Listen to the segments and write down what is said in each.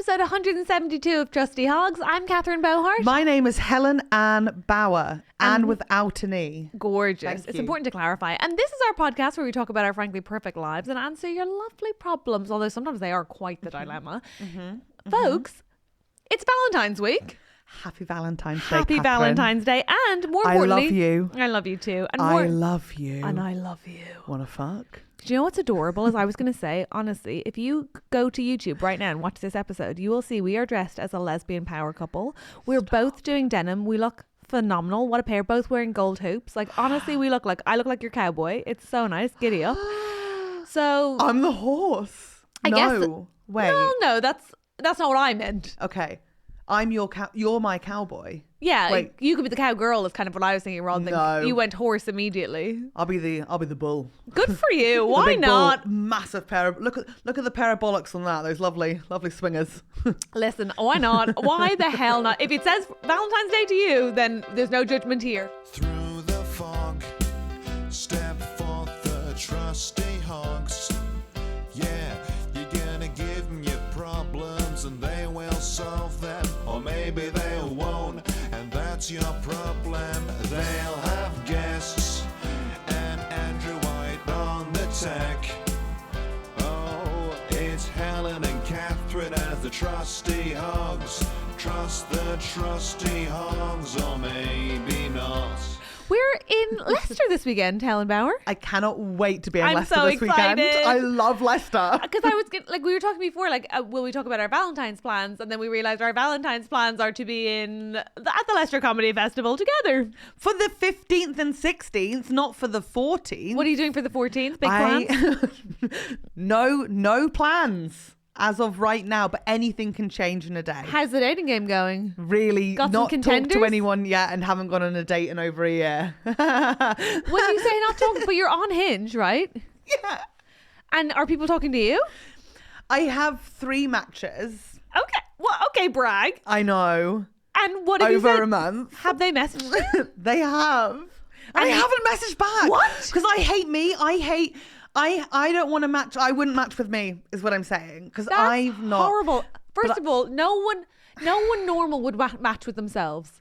episode 172 of Trusty Hogs. I'm Catherine Bohart. My name is Helen Ann Bauer, and without an E. Gorgeous. It's important to clarify. And this is our podcast where we talk about our frankly perfect lives and answer your lovely problems, although sometimes they are quite the dilemma. Folks, it's Valentine's week. Happy Valentine's Day, Happy Catherine. Valentine's Day. And more importantly... I love you. I love you too. And I love you. And I love you. Wanna fuck? Do you know what's adorable? As I was going to say, honestly, if you go to YouTube right now and watch this episode, you will see we are dressed as a lesbian power couple. We're both doing denim. We look phenomenal. What a pair. Both wearing gold hoops. Like, honestly, I look like your cowboy. It's so nice. Giddy up. So I'm the horse. I guess. Wait. No, that's not what I meant. Okay. I'm you're my cowboy. Yeah, Wait. you could be the cowgirl is kind of what I was thinking rather than you went horse immediately. I'll be the bull. Good for you. The Why big not? Bull, massive pair of look at the pair of bollocks on that. Those lovely swingers. Listen, why not? Why the hell not? If it says Valentine's Day to you, then there's no judgment here. Through the fog, step forth the trusty hogs. Yeah, you're gonna give them your problems and they will solve them, or maybe they won't, and that's your problem. They'll have guests and Andrew White on the tech. Oh, it's Helen and Catherine as the trusty hogs. Trust the trusty hogs, or maybe not. We're in Leicester this weekend, Helen Bauer. I cannot wait to be in I'm Leicester so this weekend. excited. I love Leicester. Because I was we were talking before, will we talk about our Valentine's plans? And then we realised our Valentine's plans are to be at the Leicester Comedy Festival together. For the 15th and 16th, not for the 14th. What are you doing for the 14th? Big plans? No plans as of right now, but anything can change in a day. How's the dating game going? Really Got some not talked contenders? to anyone yet and haven't gone on a date in over a year. When you say not talking, but you're on Hinge, right? Yeah. And are people talking to you? I have 3 matches. Okay. Well, okay, brag. I know. And what have you Over said? a month. Have they messaged you? They have. And I haven't messaged back. What? Because I hate me. I don't want to match. I wouldn't match with me, is what I'm saying. Because I've not. Horrible. First of all, no one normal would match with themselves.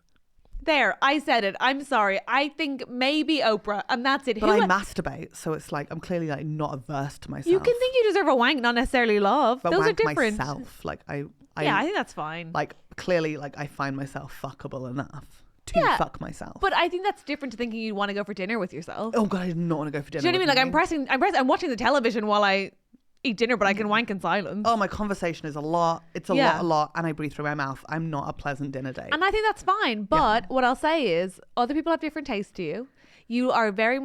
There, I said it. I'm sorry. I think maybe Oprah, and that's it. But I masturbate, so it's like I'm clearly like not averse to myself. You can think you deserve a wank, not necessarily love. But Those are wank different. myself, like I think that's fine. Like clearly, like I find myself fuckable enough to fuck myself. But I think that's different to thinking you'd want to go for dinner with yourself. Oh god, I did not want to go for dinner. Do you know what I mean? with Like I'm watching the television while I eat dinner, but I can wank in silence. Oh, my conversation is a lot. It's a lot, and I breathe through my mouth. I'm not a pleasant dinner date. And I think that's fine. But what I'll say is, other people have different tastes to you. You are very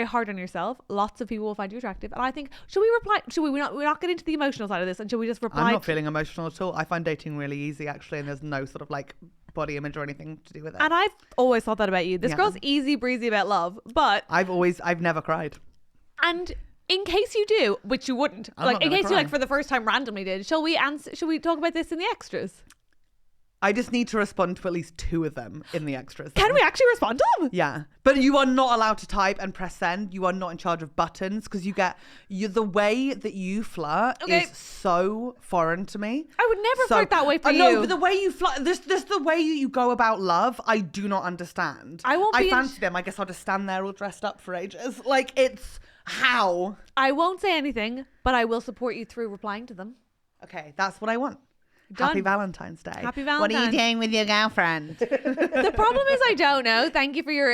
hard on yourself. Lots of people will find you attractive. And I think, should we reply? We're not get into the emotional side of this, and should we just reply? I'm not feeling emotional at all. I find dating really easy, actually, and there's no sort of like body image or anything to do with it. And I've always thought that about you. This girl's easy breezy about love, but I've never cried. And in case you do, which you wouldn't, in case you for the first time randomly did, shall we talk about this in the extras? I just need to respond to at least 2 of them in the extras. Can we actually respond to them? Yeah. But you are not allowed to type and press send. You are not in charge of buttons because the way that you flirt is so foreign to me. I would never flirt that way for you. No, but the way you flirt, this the way you go about love, I do not understand. I fancy them. I guess I'll just stand there all dressed up for ages. Like, it's how? I won't say anything, but I will support you through replying to them. Okay, that's what I want. Done. Happy Valentine's Day. Happy Valentine's. What are you doing with your girlfriend? The problem is I don't know. Thank you for your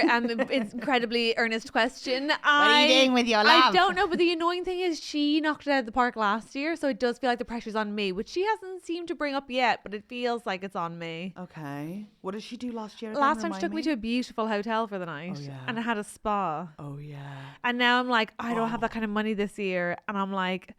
incredibly earnest question. What are you doing with your love? I don't know, but the annoying thing is she knocked it out of the park last year, so it does feel like the pressure's on me, which she hasn't seemed to bring up yet, but it feels like it's on me. Okay. What did she do last year again? Last time she took me to a beautiful hotel for the night. Oh, yeah. And it had a spa. Oh, yeah. And now I'm like, I don't have that kind of money this year. And I'm like,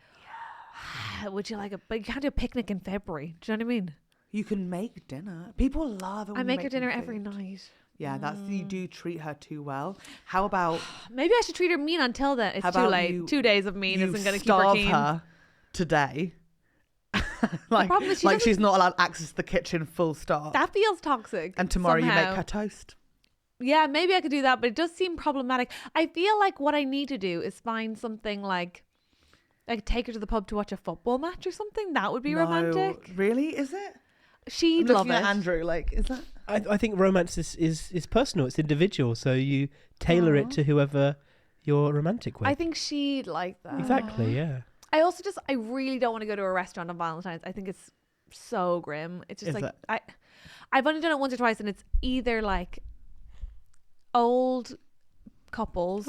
would you like it? But you can't do a picnic in February. Do you know what I mean? You can make dinner. People love it when I you make her dinner them every food. night. Yeah, you do treat her too well. How about maybe I should treat her mean until then? It's too late. 2 days of mean isn't going to keep her keen. Her today. like is she's not allowed access to the kitchen, full stop. That feels toxic. And tomorrow somehow. you make her toast. Yeah, maybe I could do that, but it does seem problematic. I feel like what I need to do is find something like Like take her to the pub to watch a football match or something. That would be romantic. Really? Is it? She'd love it. Andrew, like, is that? I think romance is personal. It's individual. So you tailor it to whoever you're romantic with. I think she'd like that. Exactly. Yeah. I really don't want to go to a restaurant on Valentine's. I think it's so grim. It's just I've only done it once or twice, and it's either like old couples,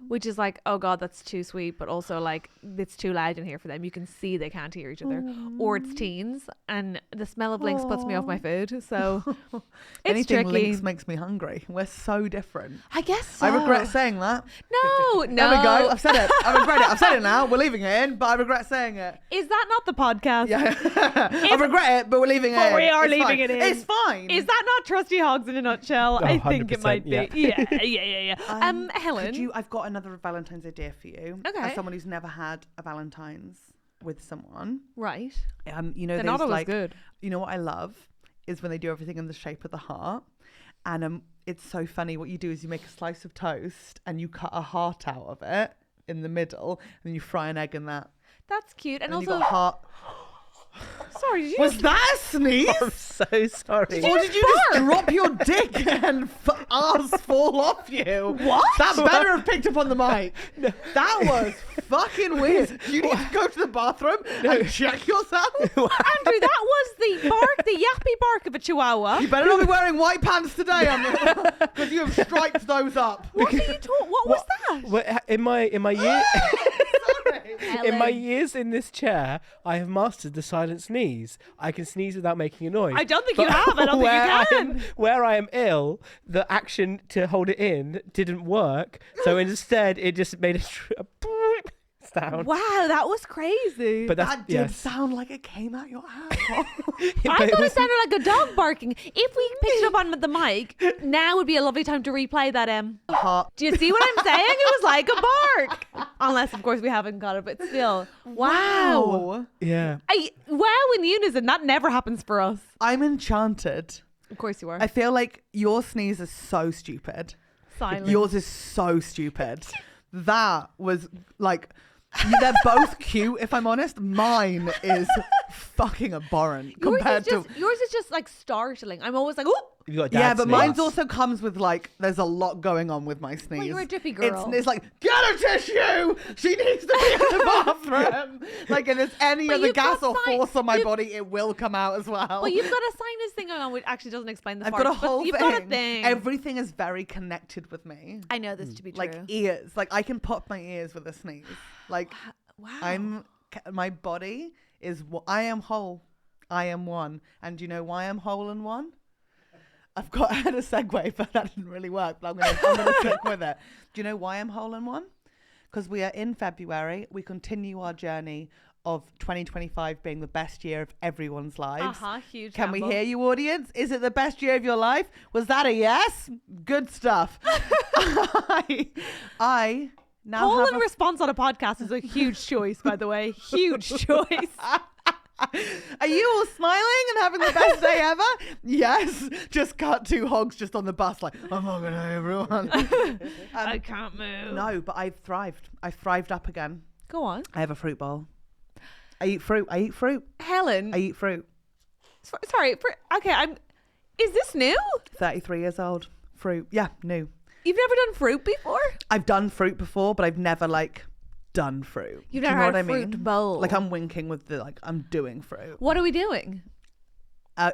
which is like, oh god, that's too sweet, but also like it's too loud in here for them. You can see they can't hear each other. Or it's teens, and the smell of Lynx puts me off my food. So it's anything tricky. Lynx makes me hungry. We're so different. I guess so. I regret saying that. No. There we go. I've said it. I regret it. I've said it now. We're leaving it in, but I regret saying it. Is that not the podcast? Yeah. I regret it, but we're leaving it in. We are it's leaving fine. it in. It's fine. Is that not Trusty Hogs in a nutshell? Oh, I think it might be. yeah. Yeah. Helen, I've got another Valentine's idea for you. Okay. As someone who's never had a Valentine's with someone. right? You know, They're not there's always like, good. you know what I love is when they do everything in the shape of the heart. And it's so funny. What you do is you make a slice of toast and you cut a heart out of it in the middle, and you fry an egg in that. That's cute. And And you also, got heart. sorry, did you Was that a sneeze? I'm so sorry. Or did you just drop your dick and arse fall off you? What? That better have picked up on the mic. No. That was fucking weird. You need to go to the bathroom and check yourself. Andrew, that was the bark, the yappy bark of a chihuahua. You better not be wearing white pants today, because you have striped those up. What are you talking? What was that? Well, in my year, Sorry. in my years in this chair, I have mastered the silent sneeze. I can sneeze without making a noise. I don't think you have. I don't think you can. Where I am ill, the action to hold it in didn't work. So instead, it just made a sound. Wow, that was crazy. But That did sound like it came out your asshole. I thought it sounded like a dog barking. If we picked it up on the mic, now would be a lovely time to replay that. Do you see what I'm saying? It was like a bark. Unless, of course, we haven't got it, but still. Wow. Yeah. Wow in unison. That never happens for us. I'm enchanted. Of course you are. I feel like your sneeze is so stupid. Silence. Yours is so stupid. That was like... They're both cute, if I'm honest. Mine is fucking abhorrent compared to... Yours is just like startling. I'm always like, oh! You've got Yeah, dad but sneeze. mine's also comes with like, there's a lot going on with my sneeze. Well, you're a drippy girl. It's like, get a tissue! She needs to be in the bathroom! Like, if there's any But other you've gas got or force on my body, it will come out as well. Well, you've got a sinus thing going on, which actually doesn't explain the I've farts, got a whole but you've thing. got a thing. Everything is very connected with me. I know this to be true. Like ears. Like, I can pop my ears with a sneeze. Like, wow. my body is, I am whole. I am one. And do you know why I'm whole and one? I had a segue, but that didn't really work. But I'm gonna stick with it. Do you know why I'm whole and one? Because we are in February. We continue our journey of 2025 being the best year of everyone's lives. Huge. Can gamble. we hear you, audience? Is it the best year of your life? Was that a yes? Good stuff. I now Call have and response on a podcast is a huge choice, by the way. Huge choice. Are you all smiling and having the best day ever? Yes. Just cut two hogs just on the bus like, I'm not going to everyone. I can't move. No, but I've thrived. I've thrived up again. Go on. I have a fruit bowl. I eat fruit. Helen. I eat fruit. Sorry. Is this new? 33 years old. Fruit. Yeah, new. You've never done fruit before? I've done fruit before, but I've never done fruit. You've Do never you know had what a I fruit mean? bowl. Like I'm winking with the I'm doing fruit. What are we doing?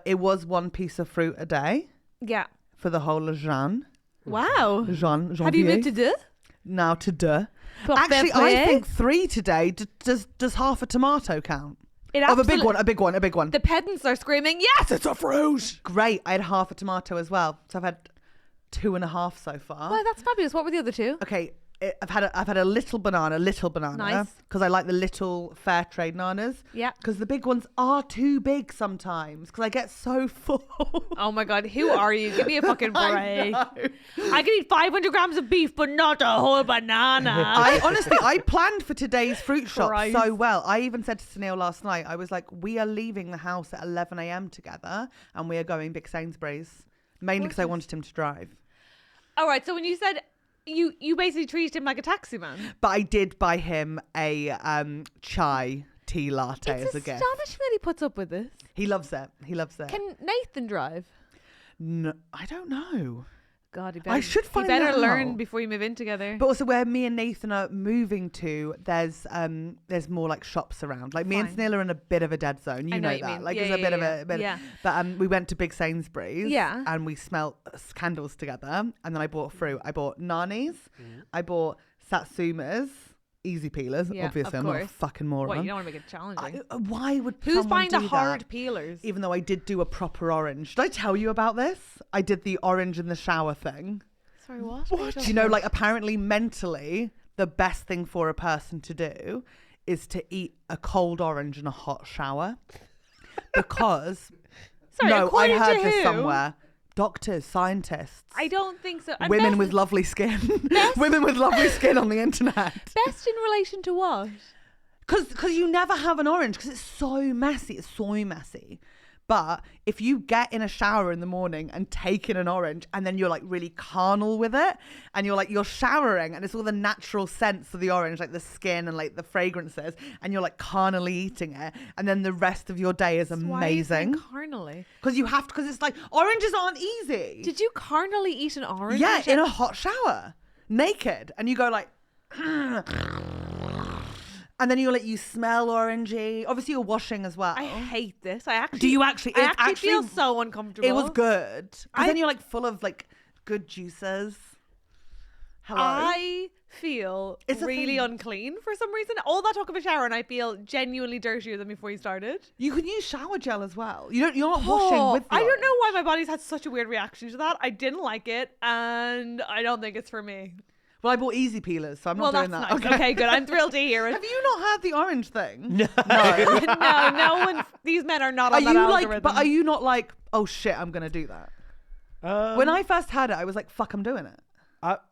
It was one piece of fruit a day Yeah. for the whole of Jean. Wow. Janvier. Have you moved to deux? Now to deux. Actually, I think 3 today. Does half a tomato count? A big one. The pedants are screaming, yes, it's a fruit. Great. I had half a tomato as well. So I've had 2.5 so far. Well, that's fabulous. What were the other two? Okay. I've had a little banana. Nice. Because I like the little fair trade bananas. Yeah. Because the big ones are too big sometimes. Because I get so full. Oh my God, who are you? Give me a fucking break. I can eat 500 grams of beef, but not a whole banana. I planned for today's fruit shop Christ. so well. I even said to Sunil last night, I was like, we are leaving the house at 11 a.m. together and we are going Big Sainsbury's. Mainly because I wanted him to drive. All right, so when you said You basically treated him like a taxi man. But I did buy him a chai tea latte It's as a gift. astonishing that he puts up with this. He loves it. He loves it. Can Nathan drive? No, I don't know. God, I should find You better out. learn before you move in together. But also where me and Nathan are moving to, there's more like shops around. Like me and Fine. Snail are in a bit of a dead zone. You I know know what you that. mean. Like Yeah, it's a bit yeah, of a bit. yeah. But we went to Big Sainsbury's. Yeah. And we smelt candles together. And then I bought fruit. I bought Nani's. I bought Satsumas. Easy peelers. Yeah, Obviously, of I'm not a course. fucking moron. What, you don't want to make it challenging. Why would Who's someone buying the do hard that? peelers? Even though I did do a proper orange. Did I tell you about this? I did the orange in the shower thing. Sorry, what? Do you know, like, apparently mentally, the best thing for a person to do is to eat a cold orange in a hot shower. Because, Sorry, no, I according heard to this who? somewhere. Doctors, scientists. I don't think so. And Women best, with lovely skin. Women with lovely skin on the internet. best in relation to what? Because you never have an orange because it's so messy. It's so messy. But if you get in a shower in the morning and take in an orange and then you're like really carnal with it and you're showering and it's all the natural scents of the orange, like the skin and like the fragrances, and you're like carnally eating it, and then the rest of your day is Why are you amazing. saying carnally? Because you have to, because it's like oranges aren't easy. Did you carnally eat an orange? Yeah, in a hot shower, naked, and you go like, and then you smell orangey. Obviously, you're washing as well. I hate this. I actually. Do you actually? I It actually feel so uncomfortable. It was good. Because then you're like full of like good juices. Hello. I feel It's a really thing. unclean for some reason. All that talk of a shower, and I feel genuinely dirtier than before you started. You can use shower gel as well. You're not washing with the I don't orange. know why my body's had such a weird reaction to that. I didn't like it, and I don't think it's for me. Well, I bought easy peelers, so I'm Well, not that's doing that. nice. Okay, good. I'm thrilled to hear it. Have you not had the orange thing? No. No one. These men are not Are on that you algorithm. like? But are you not like? Oh shit! I'm gonna do that. When I first had it, I was like, "Fuck, I'm doing it."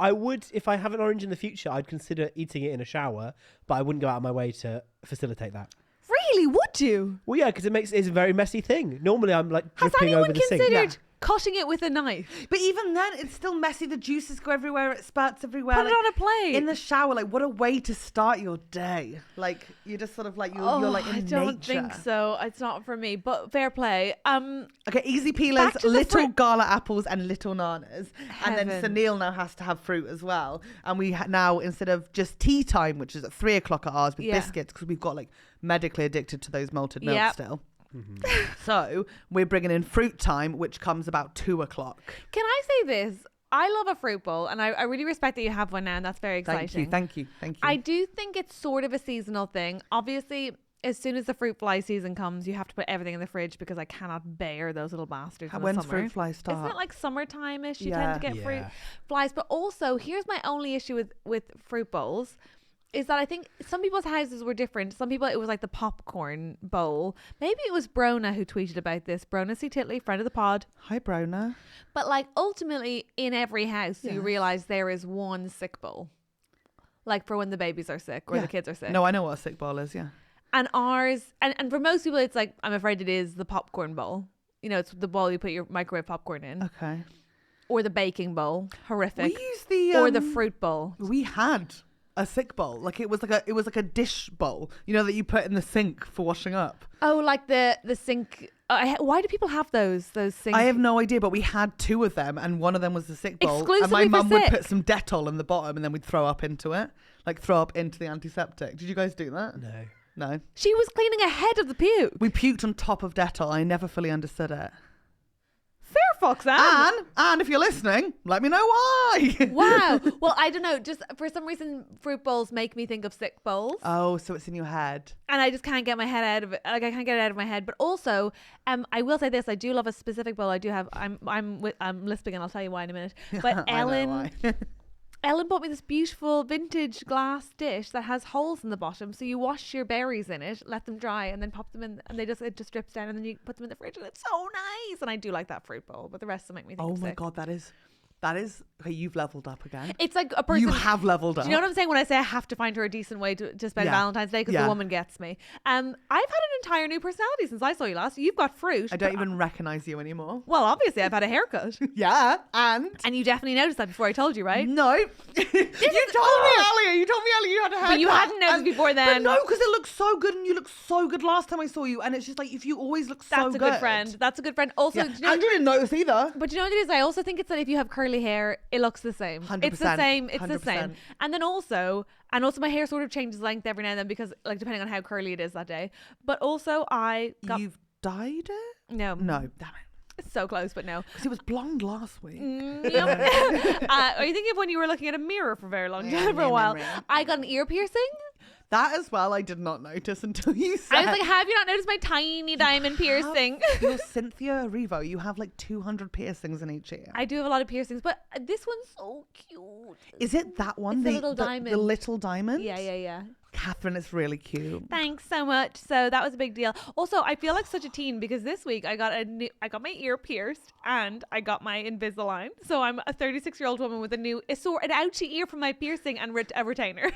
I would, if I have an orange in the future, I'd consider eating it in a shower, but I wouldn't go out of my way to facilitate that. Really? Would you? Well, yeah, because it's a very messy thing. Normally, I'm like Has dripping anyone over the sink. considered Yeah. cutting it with a knife? But even then, it's still messy. The juices go everywhere. It spurts everywhere. Put it on a plate. In the shower. Like, what a way to start your day. Like, you're just sort of like you're like in I don't nature. think so. It's not for me. But fair play. Okay, easy peelers, Back to the little fruit. gala apples, and little nanas. And then Heaven. Sunil now has to have fruit as well. And we now, instead of just tea time, which is at 3 o'clock at ours with Yeah. biscuits, because we've got like medically addicted to those malted milk Yep. still. So we're bringing in fruit time, which comes about 2 o'clock. Can I say this? I love a fruit bowl, and I really respect that you have one now, and that's very exciting. Thank you. I do think it's sort of a seasonal thing. Obviously, as soon as the fruit fly season comes, you have to put everything in the fridge because I cannot bear those little bastards in the When's summer. fruit flies start? Isn't it like summertime-ish? You Yeah. tend to get fruit Yeah. flies. But also, here's my only issue with fruit bowls. Is that I think some people's houses were different. Some people, it was like the popcorn bowl. Maybe it was Brona who tweeted about this. Brona C. Titley, friend of the pod. Hi, Brona. But like ultimately in every house, you Yes. realize there is one sick bowl. Like for when the babies are sick or Yeah. the kids are sick. No, I know what a sick bowl is, yeah. And ours, and for most people, it's like, I'm afraid it is the popcorn bowl. You know, it's the bowl you put your microwave popcorn in. Okay. Or the baking bowl. Horrific. We use the... Or the fruit bowl. We had a sick bowl. Like it was like a dish bowl, you know, that you put in the sink for washing up. Oh, like the sink. Why do people have those sinks? I have no idea, but we had 2 of them, and one of them was the sick bowl. Exclusively and my for mum would sick. put some Dettol in the bottom, and then we'd throw up into it, like throw up into the antiseptic. Did you guys do that? No. She was cleaning ahead of the puke. We puked on top of Dettol. I never fully understood it. Fair fox, Anne. And if you're listening, let me know why. Wow. Well, I don't know. Just for some reason, fruit bowls make me think of sick bowls. Oh, so it's in your head. And I just can't get my head out of it. Like I can't get it out of my head. But also, I will say this: I do love a specific bowl. I do have. I'm lisping, and I'll tell you why in a minute. But I know why. Ellen bought me this beautiful vintage glass dish that has holes in the bottom, so you wash your berries in it, let them dry, and then pop them in, and it just drips down, and then you put them in the fridge, and it's so nice. And I do like that fruit bowl, but the rest will make me think. Oh of my sick. God, that is That is, okay, you've leveled up again. It's like a person. You have leveled up. Do you know what I'm saying when I say I have to find her a decent way to spend Valentine's Day because the woman gets me? I've had an entire new personality since I saw you last. You've got fruit. I don't even recognize you anymore. Well, obviously I've had a haircut. Yeah, and you definitely noticed that before I told you, right? no, you told me earlier. You told me earlier you had a haircut. But you hadn't noticed before then. But no, because it looked so good, and you looked so good last time I saw you. And it's just like if you always look so good. That's a good friend. That's a good friend. Also, do you know, Andrew didn't notice either. But you know what it is? I also think it's that if you have curly hair, it looks the same. 100%, it's the same. It's 100%. the same. And then also my hair sort of changes length every now and then because, like, depending on how curly it is that day. But also you've dyed it? No, damn it. It's so close, but no. Because it was blonde last week. Yep. Are you thinking of when you were looking at a mirror for a very long time for a while? I got an ear piercing. That as well, I did not notice until you said. I was like, have you not noticed my tiny diamond piercing? You're Cynthia Erivo. You have like 200 piercings in each ear. I do have a lot of piercings, but this one's so cute. Is it that one? It's the little diamond. The little diamond? Yeah. Catherine, it's really cute. Thanks so much. So that was a big deal. Also, I feel like such a teen because this week I got my ear pierced and I got my Invisalign. So I'm a 36-year-old woman with an ouchie ear from my piercing and a retainer.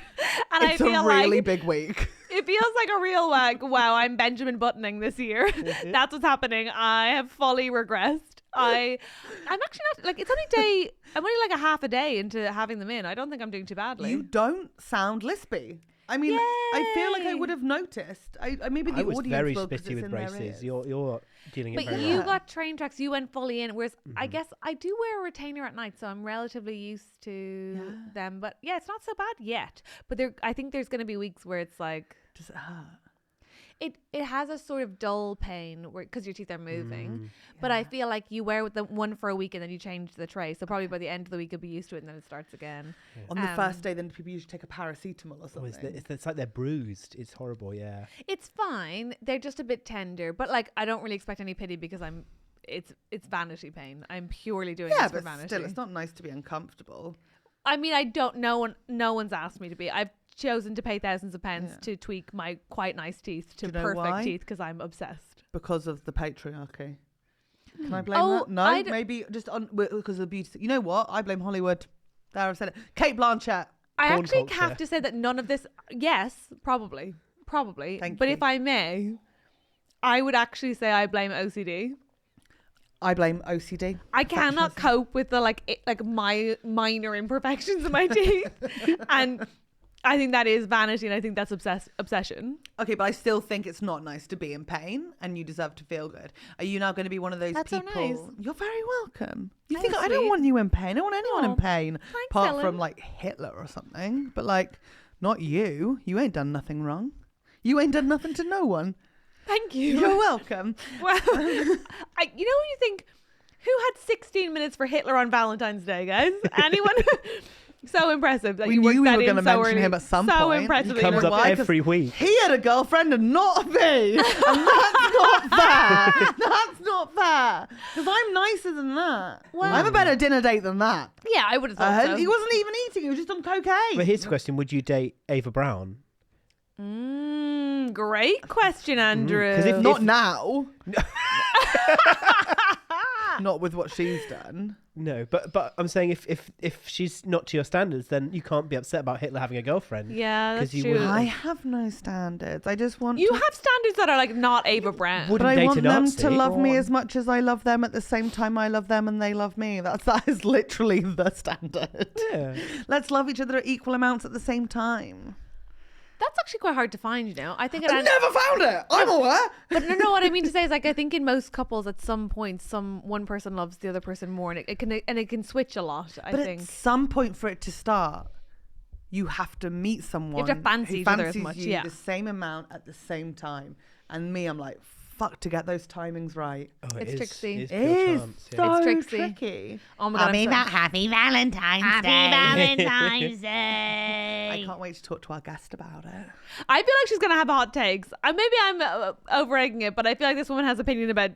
And It's a really big week. It feels like a real wow, I'm Benjamin Buttoning this year. That's what's happening. I have fully regressed. I'm actually not I'm only like a half a day into having them in. I don't think I'm doing too badly. You don't sound lispy. I mean, I feel like I would have noticed. Maybe the I was audience very will, 'cause spitty it's with in their braces. ears. You're dealing it But very you well. got train tracks. You went fully in. Whereas I guess I do wear a retainer at night, so I'm relatively used to them. But yeah, it's not so bad yet. But I think there's going to be weeks where it's like, Does it hurt? It has a sort of dull pain because your teeth are moving. But I feel like you wear the one for a week and then you change the tray. So probably by the end of the week you'll be used to it and then it starts again. Yeah. On the first day, then people usually take a paracetamol or something. It's like they're bruised. It's horrible. Yeah. It's fine. They're just a bit tender. But like I don't really expect any pity because it's vanity pain. I'm purely doing this for vanity. But still, it's not nice to be uncomfortable. I mean, no one's asked me to be. I've chosen to pay thousands of pounds to tweak my quite nice teeth to perfect teeth because I'm obsessed. Because of the patriarchy. Can I blame that? No, maybe just because of the beauty. You know what? I blame Hollywood. There, I've said it. Kate Blanchett. I Porn actually culture. have to say that none of this. Yes, probably. Thank but you. if I may, I would actually say I blame OCD. I blame OCD. I cannot cope with the my minor imperfections in my teeth, and I think that is vanity, and I think that's obsession. Okay, but I still think it's not nice to be in pain, and you deserve to feel good. Are you now going to be one of those That's so people? nice. You're very welcome. You That think was I don't sweet. want you in pain? I don't want anyone in pain, Thanks, apart Helen. from like Hitler or something. But like, not you. You ain't done nothing wrong. You ain't done nothing to no one. Thank you. You're welcome. Well, when you think, who had 16 minutes for Hitler on Valentine's Day, guys? Anyone? So impressive that We you knew worked we that were in going to so mention early. him at some so point. impressive. He comes that up you Why? 'Cause every week. He had a girlfriend and not me. And that's not fair. That's not fair. Because I'm nicer than that. Well- I have a better dinner date than that. Yeah, I would have thought so. He wasn't even eating. He was just on cocaine. But here's the question: would you date Ava Brown? Great question, Andrew. 'Cause if Not now. Not with what she's done. No, but I'm saying if she's not to your standards, then you can't be upset about Hitler having a girlfriend. Yeah, that's 'Cause you true. wouldn't- I have no standards. I just want You to... have standards that are like not Ava Brown. Would- But I date want a them Nazi. to love me Go on. as much as I love them at the same time I love them and they love me. That is literally the standard. Yeah. Let's love each other at equal amounts at the same time. That's actually quite hard to find, you know. I think I never found it. I'm aware. But no, what I mean to say is, like, I think in most couples, at some point, one person loves the other person more, and it can switch a lot. I But think. at some point for it to start, you have to meet someone to fancy who each other as fancies much, you yeah. the same amount at the same time. And me, I'm like, fuck, to get those timings right. Oh, It's it is- tricksy. It is It pure is chance, yeah. so It's tricksy. tricky. Oh my god! Happy Valentine's Day. Valentine's Day. I can't wait to talk to our guest about it. I feel like she's gonna have hot takes. Maybe I'm over egging it, but I feel like this woman has opinions about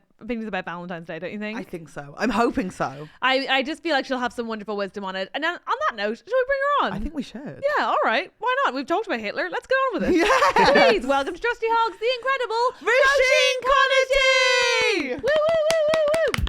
Valentine's Day. Don't you think? I think so. I'm hoping so. I just feel like she'll have some wonderful wisdom on it. And then on that note, shall we bring her on? I think we should. Yeah, all right. Why not? We've talked about Hitler. Let's get on with it. Yes. Please welcome to Trusty Hogs, the incredible ROISIN Conatty. Woo woo woo woo woo.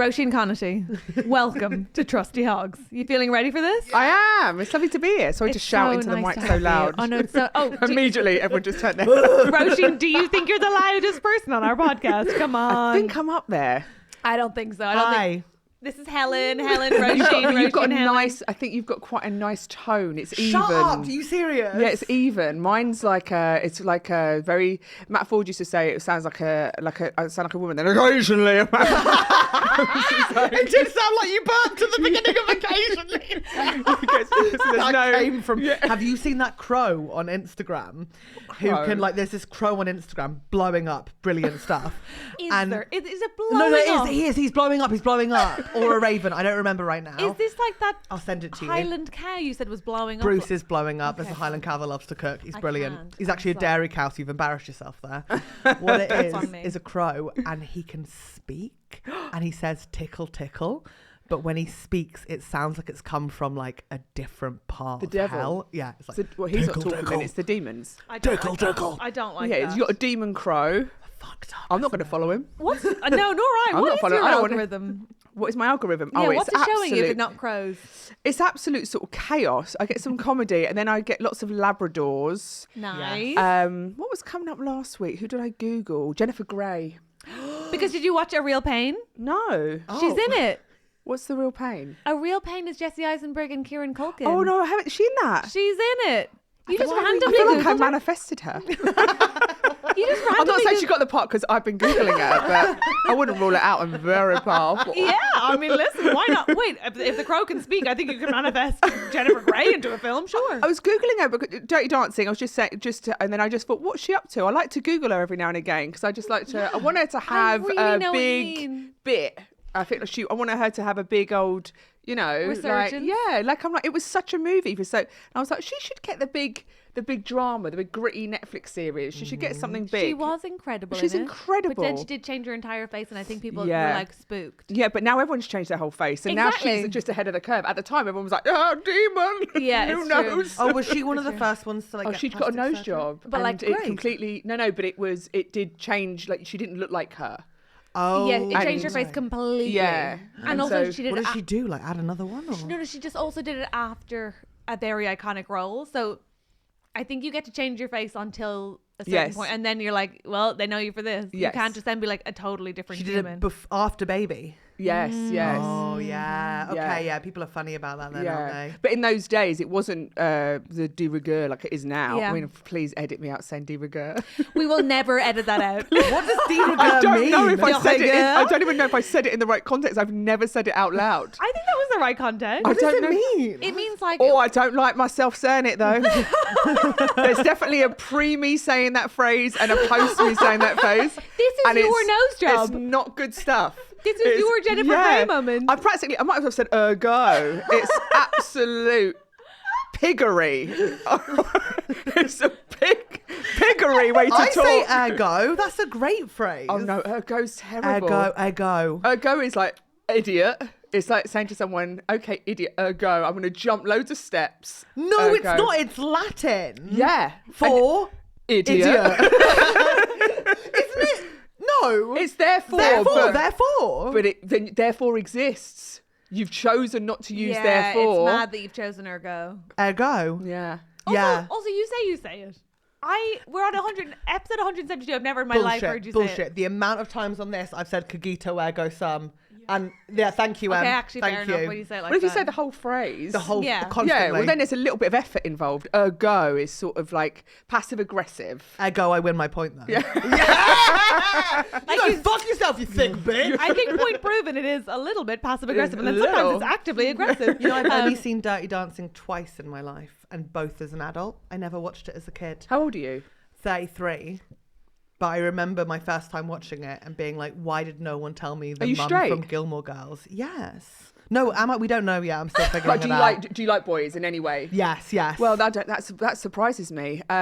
Roisin Conatty, welcome to Trusty Hogs. You feeling ready for this? I am. It's lovely to be here. Sorry to It's shout so into the nice mic to so have you. loud. Oh no, it's so. Oh, Immediately, everyone just turned their. Roisin, do you think you're the loudest person on our podcast? Come on. I think I'm up there. I don't think so. I don't think. Hi. This is Helen, Roisin, You've got a Helen. nice. I think you've got quite a nice tone. It's Shut even. up. Are you serious? Yeah, it's even. Mine's like a. It's like a very. Matt Ford used to say it sounds like a. I sound like a woman. Then occasionally. A man. It did sound like you burped at the beginning of occasionally. That came from. Have you seen that crow on Instagram? Who Crow? can there's this crow on Instagram blowing up brilliant stuff. Is and there? Is it no, blowing up? he is. He's blowing up. He's blowing up. Or a raven. I don't remember right now. Is this like that I'll send it to you. Highland cow you said was blowing up? Bruce is blowing up. There's Okay. a Highland cow that loves to cook. He's I brilliant. can't. He's actually a I'm dairy cow, so you've embarrassed yourself there. What it That's on me. is a crow, and he can speak, and he says tickle tickle. But when he speaks, it sounds like it's come from like a different part The of devil. hell. Yeah, it's like Well, he's not tickle, talking. tickle. Then it's the demons. I don't Tickle, like that. tickle. I don't like Yeah, that. you've got a demon crow. fucked up. I'm not going to follow him. What's no, nor I. I'm What not is following- your I don't wanna- algorithm? What is my algorithm? Yeah, it's what's it showing you if absolute- it's not crows? It's absolute sort of chaos. I get some comedy, and then I get lots of Labradors. Nice. What was coming up last week? Who did I Google? Jennifer Grey. Because did you watch A Real Pain? No. She's in it. What's the real pain? A Real Pain is Jesse Eisenberg and Kieran Culkin. Oh no, I haven't. Is she in that? She's in it. You just I randomly feel like I Googled her. manifested her. You just randomly I'm not saying Googled- she got the part because I've been googling her, but I wouldn't rule it out. I'm very powerful. Yeah, I mean, listen, why not? Wait, if the crow can speak, I think you can manifest Jennifer Grey into a film, sure. I was googling her because Dirty Dancing. I was just saying, and then I just thought, what's she up to? I like to Google her every now and again because I just like to. I want her to have really a know what you big mean. bit. I think I wanted her to have a big old, like, Resurgence? I'm like, it was such a movie for so. And I was like, she should get the big drama, the big gritty Netflix series. She should get something big. She was incredible. She's in it. incredible. But then she did change her entire face, and I think people Yeah. were like spooked. Yeah, but now everyone's changed their whole face, and now Exactly. she's just ahead of the curve. At the time, everyone was like, "Oh, demon!" Yeah, who it's true. knows? Oh, was she one of the first ones to like? Oh, get she'd got a plastic nose surgery? job, But, and like, it great. completely no, but it did change. Like she didn't look like her. Oh, Yeah, it changed her and- face completely. Yeah, And and also so- she did What it did she do? Like add another one? Or? No, she just also did it after a very iconic role. So I think you get to change your face until a certain Yes. point, and then you're like, well, they know you for this. You Yes. can't just then be like a totally different She did human. it after baby. Yes, yes. Oh yeah. Okay, Yeah. yeah. People are funny about that then, aren't they? But in those days, it wasn't the de rigueur like it is now. Yeah. I mean, please edit me out saying de rigueur. We will never edit that out. What does de I rigueur don't mean? know if I said it. rigueur? I don't even know if I said it in the right context. I've never said it out loud. I think that was the right context. What does don't it know. mean? It means like Oh, I don't like myself saying it though. There's definitely a pre me saying that phrase and a post me saying that phrase. this is and your it's- nose job. It's not good stuff. This is your Jennifer Grey moment. I might as well said ergo. It's absolute piggery. It's a piggery way to I talk. say ergo. That's a great phrase. Oh no, ergo's terrible. Ergo. Ergo is like idiot. It's like saying to someone, okay, idiot, ergo, I'm going to jump loads of steps. No, it's Ergo. not. It's Latin. Yeah. For Idiot. Isn't it? No. It's therefore. Therefore. But it then therefore exists. You've chosen not to use yeah, therefore. it's mad that you've chosen ergo. Ergo. Yeah. Yeah. Also, you say it. We're on episode 172. I've never in my life heard you say Bullshit. it. The amount of times on this I've said cogito ergo sum. And yeah, thank you, Okay, Em. actually, thank fair you. enough when you say it like What if you that. say the whole phrase? The whole Yeah. constantly. Yeah, well then there's a little bit of effort involved. Ergo is sort of like passive aggressive. Ergo, I win my point then. Yeah. You go fuck yourself, you thick bitch. I think point proven it is a little bit passive aggressive, and then Little. sometimes it's actively aggressive. You know, I've only seen Dirty Dancing twice in my life, and both as an adult. I never watched it as a kid. How old are you? 33. But I remember my first time watching it and being like, why did no one tell me the Are you mum straight? from Gilmore Girls? Yes. No, we don't know yet. I'm still figuring Like, it do out. you like boys in any way? Yes. Well, that surprises me. But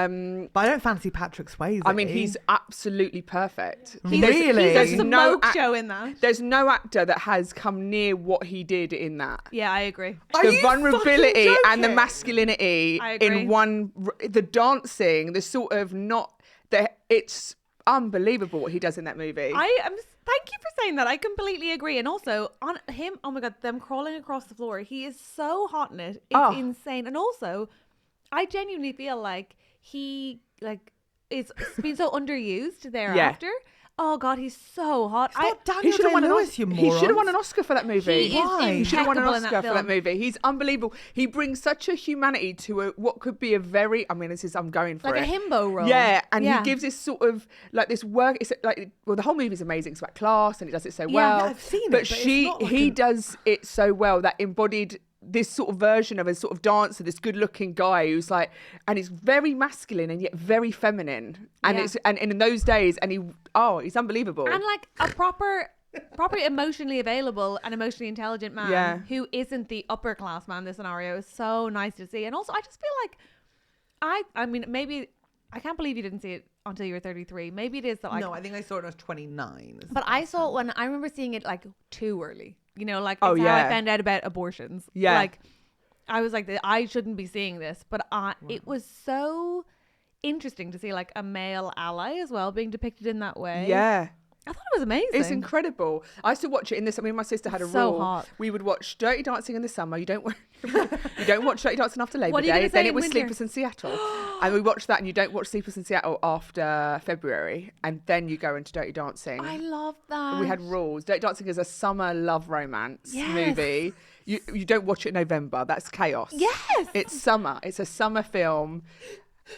I don't fancy Patrick Swayze. I mean, he's absolutely perfect. Really? There's a There's no smoke act- show in that. There's no actor that has come near what he did in that. Yeah, I agree. Are The you vulnerability fucking and the joking? masculinity I agree. in one, the dancing, the sort of not that it's unbelievable what he does in that movie. I am Thank you for saying that. I completely agree. And also on him, oh my God, them crawling across the floor. He is so hot in it. It's insane. And also, I genuinely feel like he is being so underused thereafter. Oh God, he's so hot. Daniel Day-Lewis, you moron. He should have won an Oscar for that movie. He should have won an impeccable in Oscar that for that film. movie. He's unbelievable. He brings such a humanity to what could be a very, I'm going for Like it. a himbo role. Yeah, and he gives this sort of like this work. It's like, well, the whole movie's amazing. It's about class, and he does it so well. Yeah, I've seen it, but but it's not like he does it so well that embodied this sort of version of a sort of dancer, this good-looking guy who's like, and he's very masculine and yet very feminine, and it's and in those days, and he's unbelievable, And like a proper emotionally available and emotionally intelligent man who isn't the upper class man in this scenario is so nice to see. And also, I just feel like I mean, maybe I can't believe you didn't see it until you were 33. Maybe it is that No, I think I saw it when I was 29. But I saw it when I remember seeing it like too early. You know, like it's how I found out about abortions. Yeah. Like I was like, I shouldn't be seeing this, but it was so interesting to see like a male ally as well being depicted in that way. Yeah. I thought it was amazing. It's incredible. I used to watch it in this. I mean, my sister had a So rule. hot. We would watch Dirty Dancing in the summer. You don't watch Dirty Dancing after Labor What are you Day. gonna say Then in it was winter? Sleepless in Seattle, and we watched that. And you don't watch Sleepless in Seattle after February, and then you go into Dirty Dancing. I love that. We had rules. Dirty Dancing is a summer love romance movie. You don't watch it in November. That's chaos. Yes. It's summer. It's a summer film.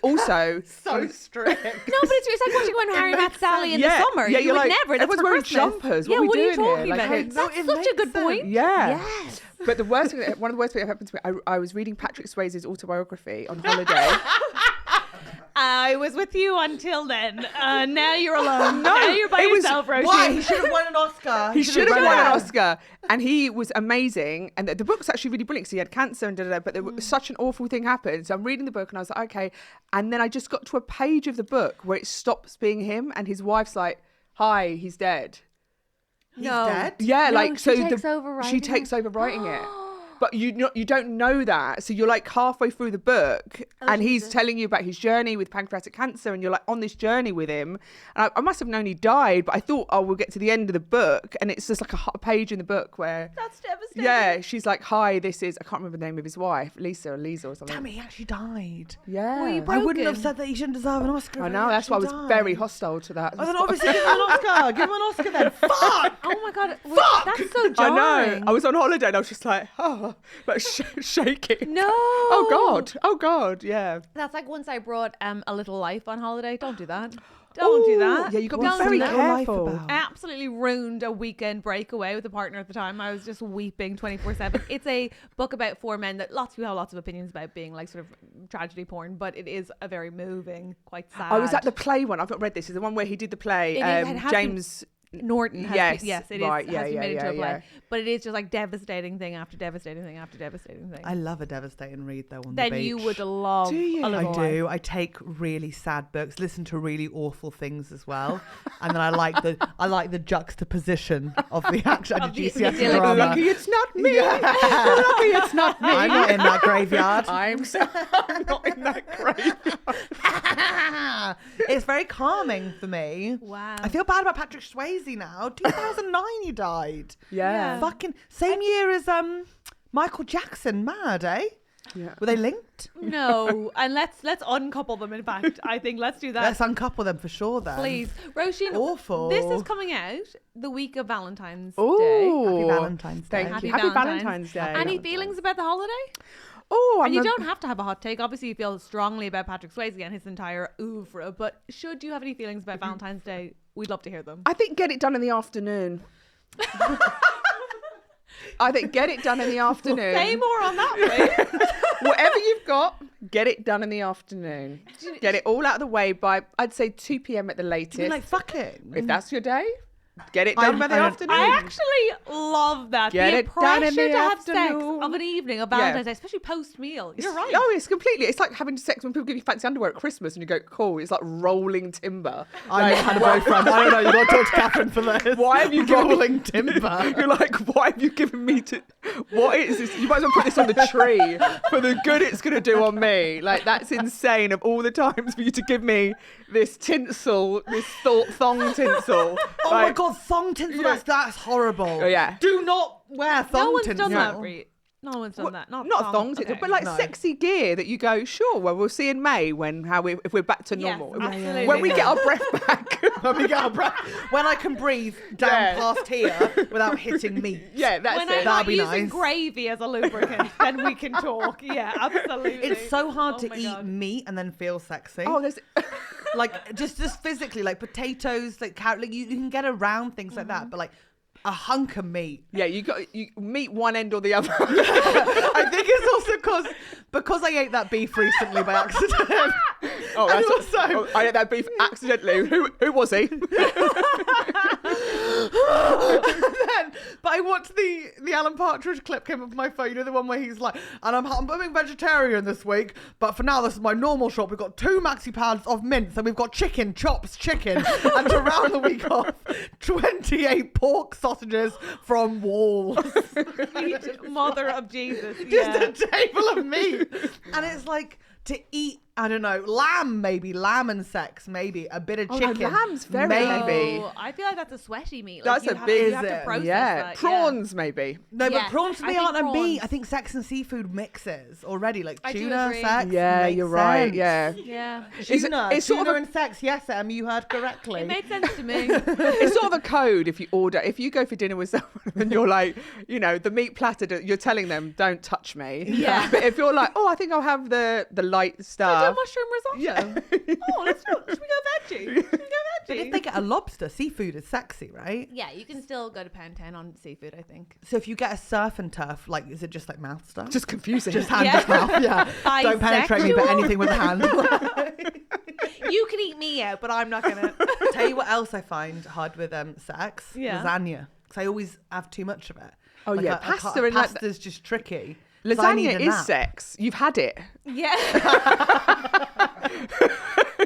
Also, So strict. No, but it's like watching when Harry met Sally in the summer. Yeah, you you're would like, never. That's everyone's for wearing Christmas. jumpers. Yeah, What are we are you doing here? talking Like, about? it's- That's such a good point. Yeah. Yes. But the worst thing, one of the worst things that happened to me, I was reading Patrick Swayze's autobiography on holiday. I was with you until then. Now you're alone. Now you're by it was- yourself, Roisin. Why? He should have won an Oscar. He should have read won an it. Oscar, and he was amazing. And the book's actually really brilliant because he had cancer and but there was such an awful thing happened. So I'm reading the book, and I was like, okay. And then I just got to a page of the book where it stops being him, and his wife's like, "Hi, he's dead." He's dead? Yeah, No, like she so takes the over she writing takes it? over writing it. But you don't know that, so you're like halfway through the book, and he's telling you about his journey with pancreatic cancer, and you're like on this journey with him. And I must have known he died, but I thought, we'll get to the end of the book, and it's just like a page in the book where That's devastating. yeah, she's like, "Hi, this is," I can't remember the name of his wife, Lisa or something. Damn it, he actually died. Yeah, Were you I wouldn't have broken? said that he shouldn't deserve an Oscar. I if know. he That's why I was actually very died. hostile to that. Oh, then obviously give him an Oscar. Give him an Oscar then. Fuck! Oh my God. That's so I jarring. know. I was on holiday and I was just like, but shaking. No. Oh God. Yeah. That's like once I brought A Little Life on holiday. Don't do that. Don't do that. Yeah, you got to be Don't very do that. careful. I absolutely ruined a weekend breakaway with a partner at the time. I was just weeping 24/7. It's a book about four men that lots of people have lots of opinions about being like sort of tragedy porn, but it is a very moving, quite sad. I was at the play one. I've not read this. It's the one where he did the play. It has James. Norton has Yes, it is right, has been made into a play. yeah. But it is just like devastating thing after devastating thing after devastating thing. I love a devastating read though on the Then beach. you would love Do you? A I Little do. Life. I take really sad books, listen to really awful things as well, and then I like the juxtaposition of the action Of the GCSE idyllic drama. Lucky it's not me. Yeah. Lucky it's not me. I'm not in that graveyard. I'm not in that graveyard. It's very calming for me. Wow. I feel bad about Patrick Swayze now. 2009 he died. Yeah. Fucking same year as Michael Jackson. Mad, eh? Yeah. Were they linked? No, and let's uncouple them. In fact, I think let's do that. Let's uncouple them for sure then. Please, Roisin. Awful. This is coming out the week of Valentine's Day. Ooh. Happy Valentine's Day. Thank you. Happy Happy Valentine's. Valentine's Day. Any feelings about the holiday? Oh, And you don't have to have a hot take. Obviously, you feel strongly about Patrick Swayze and his entire oeuvre. But should you have any feelings about Valentine's Day, we'd love to hear them. I think get it done in the afternoon. I think get it done in the afternoon. Say more on that, please. Whatever you've got, get it done in the afternoon. Get it all out of the way by, I'd say, 2 p.m. at the latest. You mean like fucking? If that's your day, get it done by the afternoon. I actually love that. Get the it done in pressure the to have sex afternoon. of an evening of Valentine's Day, especially post-meal. You're right. Oh, it's completely. It's like having sex when people give you fancy underwear at Christmas and you go, cool. It's like rolling timber. I never had a boyfriend. I don't know. You got to talk to Catherine for this. Why have you given me- rolling timber? You're like, why have you given me to? What is this? You might as well put this on the tree for the good it's going to do on me. Like, that's insane. Of all the times for you to give me this tinsel, this thong tinsel. Oh my like, god, God, thong tinsel. That's horrible. Oh, yeah. Do not wear thong No one's tinsel. done that, Brie. No one's done that. Not thongs, okay. but like No. sexy gear that you go, sure, well, we'll see in May if we're back to Yes, normal. absolutely. When we get our breath back. When we get our breath, when I can breathe down Yeah. past here without hitting meat. Yeah, that's When it. I'm not That'd be using nice. gravy as a lubricant, then we can talk. Yeah, absolutely. It's so hard Oh to my eat God. meat and then feel sexy. Oh, there's. Like just physically, like potatoes, like carrot. Like you can get around things like that, but like a hunk of meat. Yeah, you meet one end or the other. I think it's also because I ate that beef recently by accident. Oh, And that's also- I ate that beef accidentally. Who was he? But I watched the Alan Partridge clip came up on my phone. You know, the one where he's like, and I'm being vegetarian this week, but for now this is my normal shop. We've got 2 maxi pads of mince, and we've got chops chicken, and to round the week off, 28 pork sausages from Walls. Mother of Jesus. Just Yeah. a table of meat. And it's like to eat, I don't know, lamb and sex, maybe a bit of Oh, no, chicken. lamb's very maybe. Oh, I feel like that's a sweaty meat. That's you a have, big- you have to Is it? process Yeah, that. prawns maybe. No, Yes, but prawns for I me think aren't a meat. prawns- I think sex and seafood mixes already, like I do tuna, agree. sex. Yeah, makes you're right. sense. Yeah. Yeah. Tuna, It's sort tuna of a- and sex. Yes, Em, you heard correctly. It made sense to me. It's sort of a code if you go for dinner with someone and you're like, the meat platter, you're telling them, don't touch me. Yeah. But if you're like, oh, I think I'll have the light Do stuff. mushroom risotto. Yeah. Oh, let's do. Should we go veggie? Should we go But veggie? if they get a lobster, seafood is sexy, right? Yeah, you can still go to pound 10 on seafood, I think. So if you get a surf and turf, like, is it just like mouth stuff? Just confusing. Just hand Yeah. to mouth, yeah. Don't penetrate me, but Bisexual. anything with a hand. You can eat me out, but I'm not going to. Tell you what else I find hard with sex? Yeah. Lasagna. Because I always have too much of it. Oh, yeah, I can't- pasta and that- pasta's just tricky. 'Cause I need Lasagna a is nap. sex. You've had it. Yeah.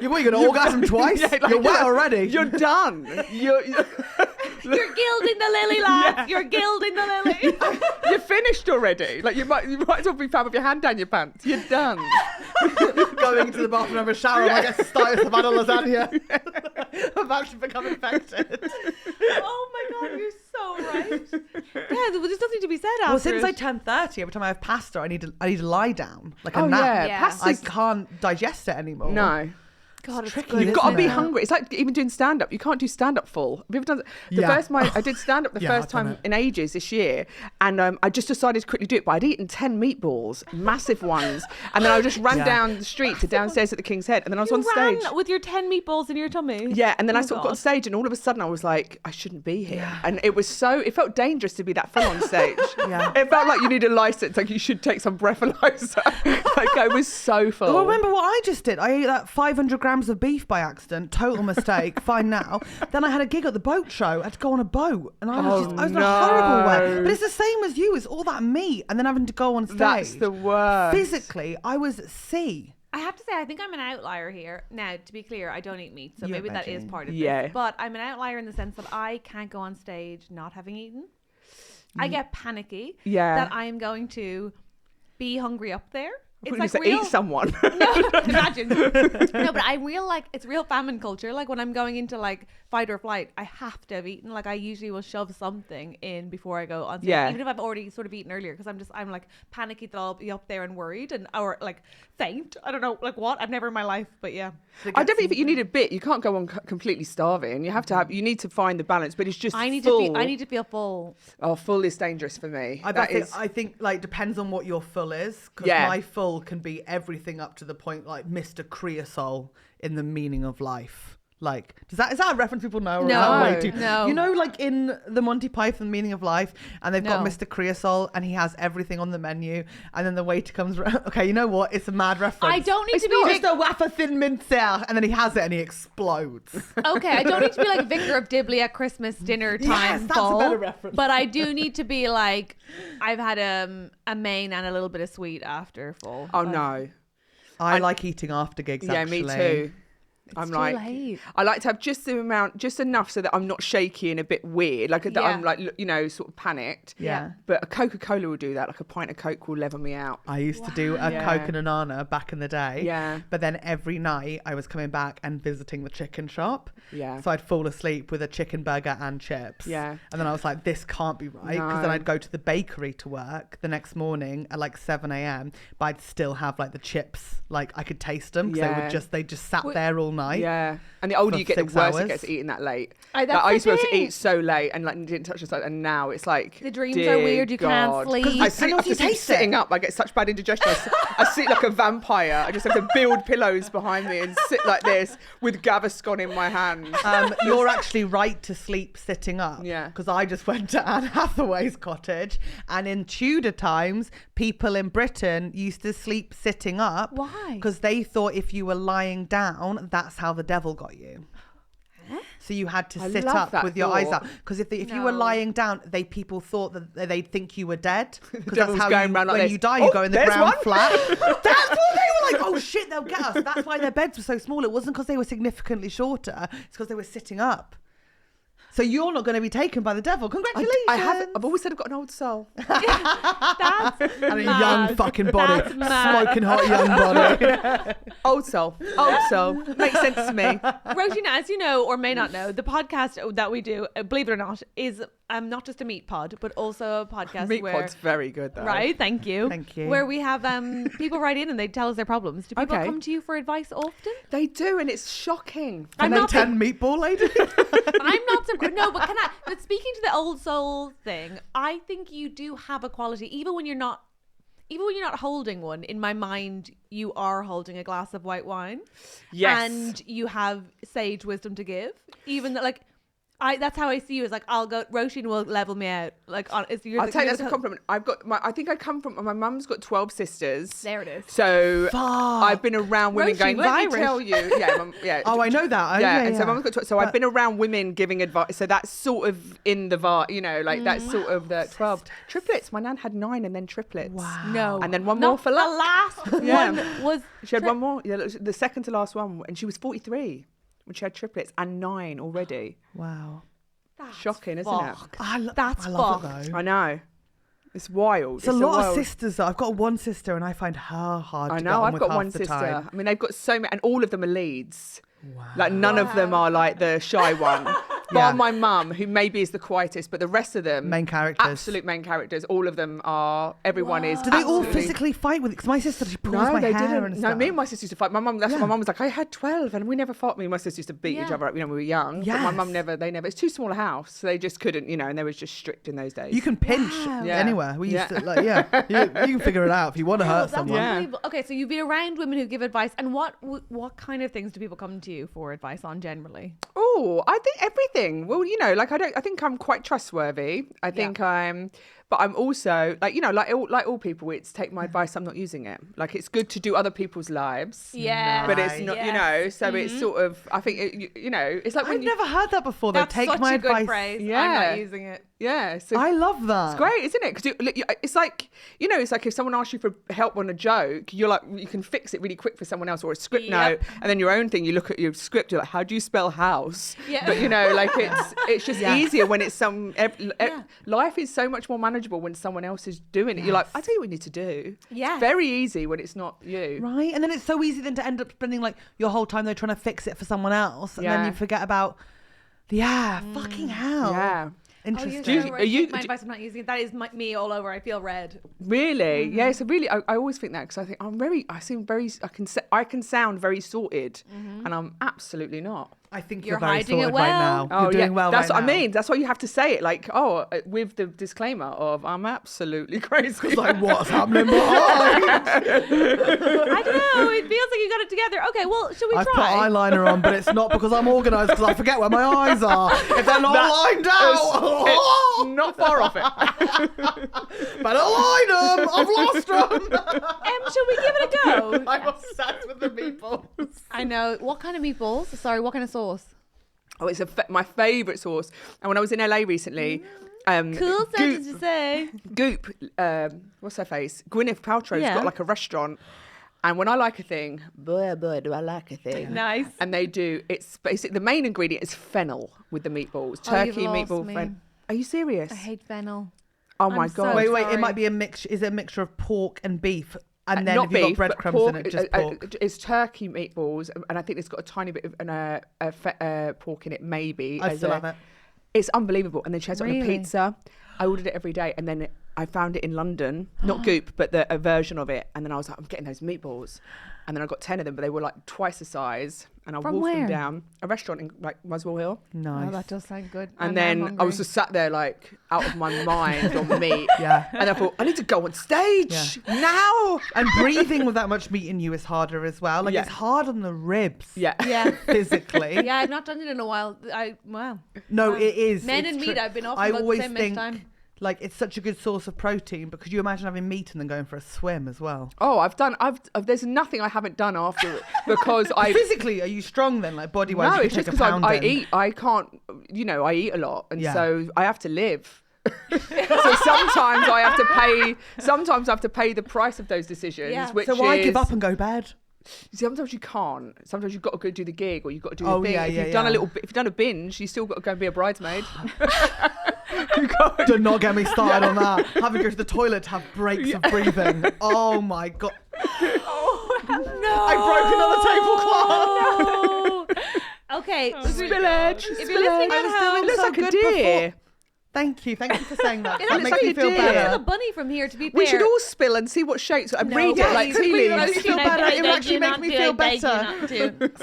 You're going to orgasm twice? Yeah, like, You're wet already. You're done. You're You're gilding the lily, lads. You're gilding the lily. you're finished already. Like you might as well be found with your hand down your pants. You're done. Going to the bathroom and have a shower and I get started about a lasagna. I'm about to become infected. Oh my God, you're so right. Yeah, there just nothing to be said after Well, since it. I turned 30, every time I have pasta, I need to lie down like a Oh nap. yeah, Yeah. I pasta's can't digest it anymore. no. God, it's tricky, good, You've got to isn't be it? hungry. It's like even doing stand up. You can't do stand up full. Have you ever done I did stand up the Yeah, first I've done time it. in ages this year, and I just decided to quickly do it. But I'd eaten 10 meatballs, massive ones, and then I just ran Yeah. down the street to downstairs at the King's Head, and then I was You on stage. ran with your 10 meatballs in your tummy. Yeah, and then I Oh, sort of got on God. stage, and all of a sudden I was like, I shouldn't be here, and it felt dangerous to be that full on stage. Yeah. It felt like you need a license, like you should take some breathalyzer. Like I was so full. Well, remember what I just did? I ate that 500 grams of beef by accident. Total mistake. Fine now. Then I had a gig at the boat show. I had to go on a boat. And I was in a horrible way. But it's the same as you. It's all that meat and then having to go on stage. That's the worst. Physically, I was C. I have to say, I think I'm an outlier here. Now, to be clear, I don't eat meat, so You're maybe that is veggie. part of Yeah. this. But I'm an outlier in the sense that I can't go on stage not having eaten. I get panicky Yeah. that I am going to be hungry up there. It's Couldn't like you say real. eat someone. No, imagine. No, but I real like it's real famine culture. Like when I'm going into like fight or flight, I have to have eaten. Like I usually will shove something in before I go on stage, Yeah. even if I've already sort of eaten earlier, because I'm like panicky that I'll be up there and worried or like faint. I don't know, like what? I've never in my life, but yeah. I definitely think you need a bit. You can't go on completely starving. You have to have. You need to find the balance. But it's just I need full. to feel full. Oh, full is dangerous for me. I think like depends on what your full is. Because Yeah. my full can be everything up to the point like Mr. Creosol in The Meaning of Life. Like, is that a reference people know? Or is that way too- No. You know, like in the Monty Python Meaning of Life, and they've got No. Mr. Creosol, and he has everything on the menu, and then the waiter comes around. Okay, you know what? It's a mad reference. I don't need It's to be just a wafer thin mincer, and then he has it, and he explodes. Okay, I don't need to be like Vicar of Dibley at Christmas dinner time Yes, that's a full, better reference. but I do need to be like I've had a main and a little bit of sweet after full. Oh Like, no. I like eating after gigs. Yeah, actually. me too. I'm too like, late. I like to have just enough so that I'm not shaky and a bit weird, like that I'm like, sort of panicked. Yeah. But a Coca-Cola will do that. Like a pint of Coke will level me out. I used to do a Yeah. Coke and a Nana back in the day. Yeah. But then every night I was coming back and visiting the chicken shop. Yeah. So I'd fall asleep with a chicken burger and chips. Yeah. And then I was like, this can't be right. Because then No. I'd go to the bakery to work the next morning at like 7 a.m. But I'd still have like the chips. Like I could taste them because they just sat there all night. Yeah. And the older For you get, the 6 worse hours. it gets eating that late. That's Like, I the used to be able to thing. eat so late and like didn't touch the side, and now it's like The dreams dear are weird, you can't God. sleep. I sleep, also I have to you sleep taste sitting it. up. I get such bad indigestion. I sleep like a vampire. I just have to build pillows behind me and sit like this with Gaviscon in my hand. You're actually right to sleep sitting up. Yeah. Because I just went to Anne Hathaway's cottage, and in Tudor times, people in Britain used to sleep sitting up. Why? Because they thought if you were lying down, that's how the devil got you. So you had to I sit love up that with your eyes thought. up, because if you were lying down, people thought that they'd think you were dead, because that's devil's how going round like when this. you die, you Oh, go in the there's ground one. flat. That's what they were like. Oh shit, they'll get us. That's why their beds were so small. It wasn't because they were significantly shorter. It's because they were sitting up. So you're not going to be taken by the devil. Congratulations. I've always said I've got an old soul. That's And a mad. young fucking body. That's mad. Smoking hot young body. Old soul. Makes sense to me. Roisin, as you know or may not know, the podcast that we do, believe it or not, is not just a meat pod, but also a podcast Meat where... pod's very good though. Right, thank you. Thank you. Where we have people write in and they tell us their problems. Do people Okay. come to you for advice often? They do, and it's shocking. I'm And they not 10 meatball lady. I'm not surprised. No, but but speaking to the old soul thing, I think you do have a quality, even when you're not holding one. In my mind, you are holding a glass of white wine. Yes. And you have sage wisdom to give. Even that, like, that's how I see you. Is like, I'll go. Roisin will level me out. Like, I'll take that as a compliment. I think I come from. My mum's got 12 sisters. There it is. So I've been around women Roisin going, was let me Irish. tell you. Yeah, yeah. Oh, I know that. Yeah, Yeah, and so mum's got 12. So I've been around women giving advice. So that's sort of in the like that's sort of the 12. Triplets. My nan had 9 and then triplets. Wow. No. And then one Not more for the luck. last Yeah. one was. She had one more. Yeah, it was the second to last one. And she was 43 when she had triplets and 9 already. Wow. Shocking, isn't fucked. That's I love fucked. it it? though. I know. It's wild. It's a lot of sisters though. I've got one sister and I find her hard to I get know. on I've with got half one the sister. time. I mean, they've got so many, and all of them are leads. Wow. Like none of them are like the shy one. Yeah. Bar my mum, who maybe is the quietest, but the rest of them, Main characters. absolute main characters. All of them are. Everyone is. Do they all absolutely- physically fight with it? Because my sister, she pulls No, my they hair didn't. and No, stuff. me and my sister used to fight. My mum. That's Yeah. what my mum was like. I had 12, and we never fought. Me and my sister used to beat each Yeah. other up. You know, when we were young. But my Yes. mum never. They never. It's too small a house, so they just couldn't. You know, and they was just strict in those days. You can pinch Yeah. anywhere. We used Yeah. to, like, you can figure it out if you want to Oh, hurt that's someone. Yeah. unbelievable. Okay, so you've been around women who give advice, and what kind of things do people come to you for advice on generally? Oh, I think everything. Well, you know, like I think I'm quite trustworthy. I think but I'm also like, you know, like all people, it's take my advice, I'm not using it. Like it's good to do other people's lives. Yeah, But it's not, you know, so it's sort of, I think, you know, it's like when I've you, never heard that before though. That's Take such my a good advice. phrase. I'm Yeah. not using it. yeah. So I love that. it's great, isn't it? Because it's like, you know, it's like if someone asks you for help on a joke, you're like, you can fix it really quick for someone else, or a script Yep. note, and then your own thing, you look at your script, you're like, how do you spell house? Yeah. But you know, like it's just Yeah. easier when it's life is so much more manageable when someone else is doing it. You're like, I tell you what you need to do. Yes. It's very easy when it's not you. Right? And then it's so easy then to end up spending like your whole time there trying to fix it for someone else. And then Yeah. you forget about, fucking hell. Yeah. Interesting. Do you- So are you- take my advice, I'm not using it. That is me all over. I feel red. Really? Yeah. So really, I always think that because I think I can sound very sorted, and I'm absolutely not. I think You're you're very hiding it sorted right well. now. You're doing well That's right what now. I mean. That's why you have to say it, like, with the disclaimer of I'm absolutely crazy. Like, what's happening behind? I don't know. It feels like you got it together. Okay, well, should we I've put try? eyeliner on, but it's not because I'm organised, because I forget where my eyes are. If they're not lined It's out, not far off it. better line them. I've lost them. Shall we give it a go? I'm obsessed with the meatballs. I know. What kind of meatballs? Sorry, what kind of sauce? Oh, it's my favourite sauce. And when I was in LA recently, Cool sentence to say. Goop, what's her face? Gwyneth Paltrow's Yeah. got like a restaurant. And when I like a thing, boy, do I like a thing. Nice. And they do, it's basically, the main ingredient is fennel with the meatballs. Oh, you've Turkey, lost meatball, me. fennel. Are you serious? I hate fennel. Oh my I'm so God. Wait, it sorry. might be a mixture. Is it a mixture of pork and beef? And then Not if you've beef, got but breadcrumbs pork, in it, just pork. it's turkey meatballs, and I think it's got a tiny bit of pork in it, maybe. I still have it. It's unbelievable. And then she has it on a Really? pizza. I ordered it every day, and then I found it in London, not Goop, but a version of it. And then I was like, I'm getting those meatballs. And then I got 10 of them, but they were like twice the size. And I From wolfed them where? down. A restaurant in like Muswell Hill. Nice. Oh, that does sound good. And now then I'm I was hungry. just sat there like out of my mind on meat. Yeah. And I thought, I need to go on stage now. And breathing with that much meat in you is harder as well. Like Yeah. it's hard on the ribs. Yeah. Yeah. Physically. Yeah, I've not done it in a while. Wow. No, Wow. it is. Men It's and true. meat, I've been off I about the always same next think time. like it's such a good source of protein, because you imagine having meat and then going for a swim as well. Oh, there's nothing I haven't done after it because I Physically, are you strong then, like body wise? no, it's just because I eat. I can't, I eat a lot, and Yeah. so I have to live. So sometimes I have to pay the price of those decisions. Yeah. Which So I give is- up and go bed. Sometimes you can't. Sometimes you've got to go do the gig, or you've got to do the Oh, thing. yeah, if yeah, you've done a yeah. little bit, if you've done a binge, you still got to go and be a bridesmaid. Do not get me started on that. Having to go to the toilet to have breaks of breathing. Oh my god. No. I broke another tablecloth. Okay. Spillage. If you're listening at home, it looks so like a good deer. Thank you for saying that. it That looks makes like me a feel deer. It's like a better. bunny from here, to be fair. We should all spill and see what shapes. And No, read it like please. tea Please, leaves. I feel better. It actually makes me feel better.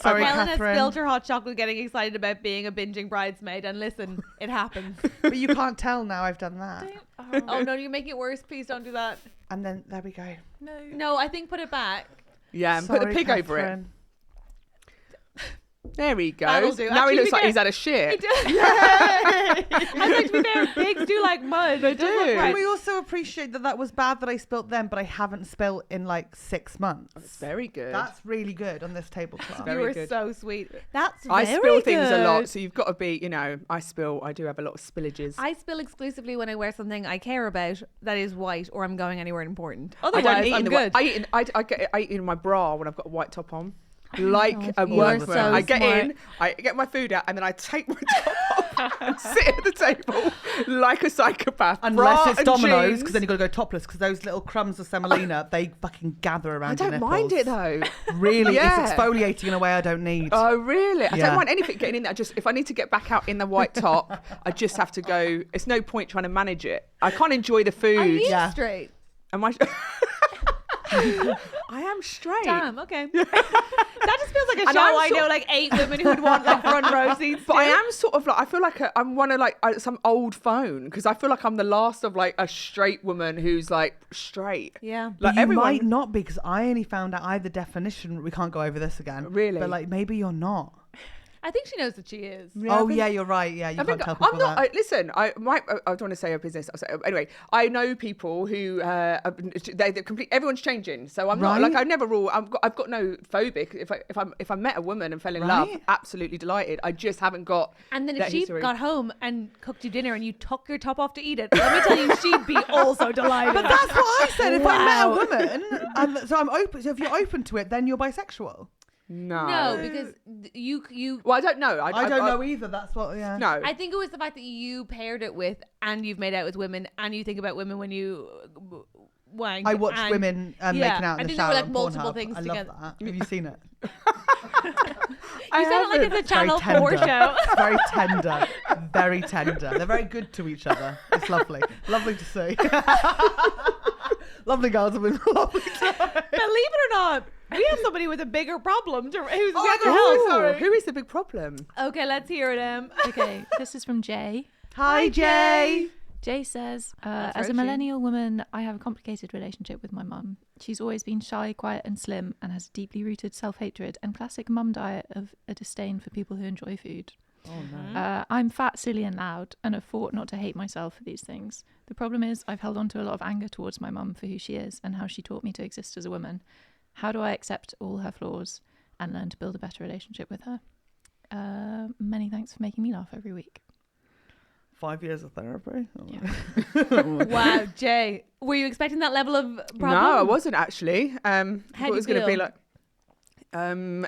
Sorry, Helen has Catherine. spilled her hot chocolate getting excited about being a binging bridesmaid, and listen, it happens. But you can't tell now I've done that. Oh no, you're making it worse. Please don't do that. And then there we go. No, I think put it back. Yeah, and put the Sorry, pig over it. Catherine. There he That'll goes. do. Now Actually, he looks to like be he's had a shit. I was like, to be fair, pigs do like mud. They do. And we also appreciate that was bad that I spilt them, but I haven't spilt in like 6 months. It's very good. That's really good on this tablecloth. You very were good. so sweet. That's I very spill things a lot, good. so you've got to be, I do have a lot of spillages. I spill exclusively when I wear something I care about that is white, or I'm going anywhere important. I Otherwise, don't eat I'm in the good. I eat in my bra when I've got a white top on. Like a you are workman. so I get smart. in, I get my food out, and then I take my top off and sit at the table like a psychopath. Unless Bra it's and Domino's, jeans. because then you've got to go topless, because those little crumbs of semolina, they fucking gather around I your don't nipples. mind it though. Really, Yeah. it's exfoliating in a way I don't need. Oh really? I Yeah. don't mind anything getting in there. If I need to get back out in the white top, I just have to go. It's no point trying to manage it. I can't enjoy the food. Are you Yeah. straight? Am I? I am straight. Damn, okay. That just feels like a And show I'm I know like 8 women who would want like front row seats. But I to. am sort of like, I feel like I'm one of like some old phone, because I feel like I'm the last of like a straight woman who's like straight. Yeah. But Like you everyone. might not be, because I only found out I had the definition. We can't go over this again. Really? But like maybe you're not. I think she knows that she is. Oh yeah, you're right. Yeah, you I can't think tell people I'm not. that. Listen, I don't want to say a business. I'll say, anyway, I know people who they're complete. Everyone's changing, so I'm not Right. like I never rule. I've got no phobic. If I met a woman and fell in love, Right. absolutely delighted. I just haven't got. And then if that she history. got home and cooked you dinner and you took your top off to eat it, let me tell you, she'd be also delighted. But that's what I said. If I met a Wow. woman, so I'm open. So if you're open to it, then you're bisexual. No, because you. Well, I don't know. I don't know either. That's what. Yeah. No. I think it was the fact that you paired it with, and you've made out with women, and you think about women when you wank. I watch and- women yeah, making out I in the think shower there were, like, on multiple Pornhub. things I together. love that. Have you seen it? You sound like it's a Channel 4 show. It's very tender. Very tender. They're very good to each other. It's lovely. Lovely to see. Lovely girls have been lovely. Believe it or not, we have somebody with a bigger problem who's we Oh, have to I'm help. sorry. Who is the big problem? Okay, let's hear it. Okay, this is from Jay. Hi, Jay. Jay says, That's as a Roisin. millennial woman, I have a complicated relationship with my mum. She's always been shy, quiet and slim, and has deeply rooted self-hatred and classic mum diet of a disdain for people who enjoy food. Oh no. I'm fat, silly and loud, and have fought not to hate myself for these things. The problem is I've held on to a lot of anger towards my mum for who she is and how she taught me to exist as a woman. How do I accept all her flaws and learn to build a better relationship with her? Many thanks for making me laugh every week. 5 years of therapy. Wow, Jay, were you expecting that level of problem? No, I wasn't actually. I How thought do it was you going to be feel? like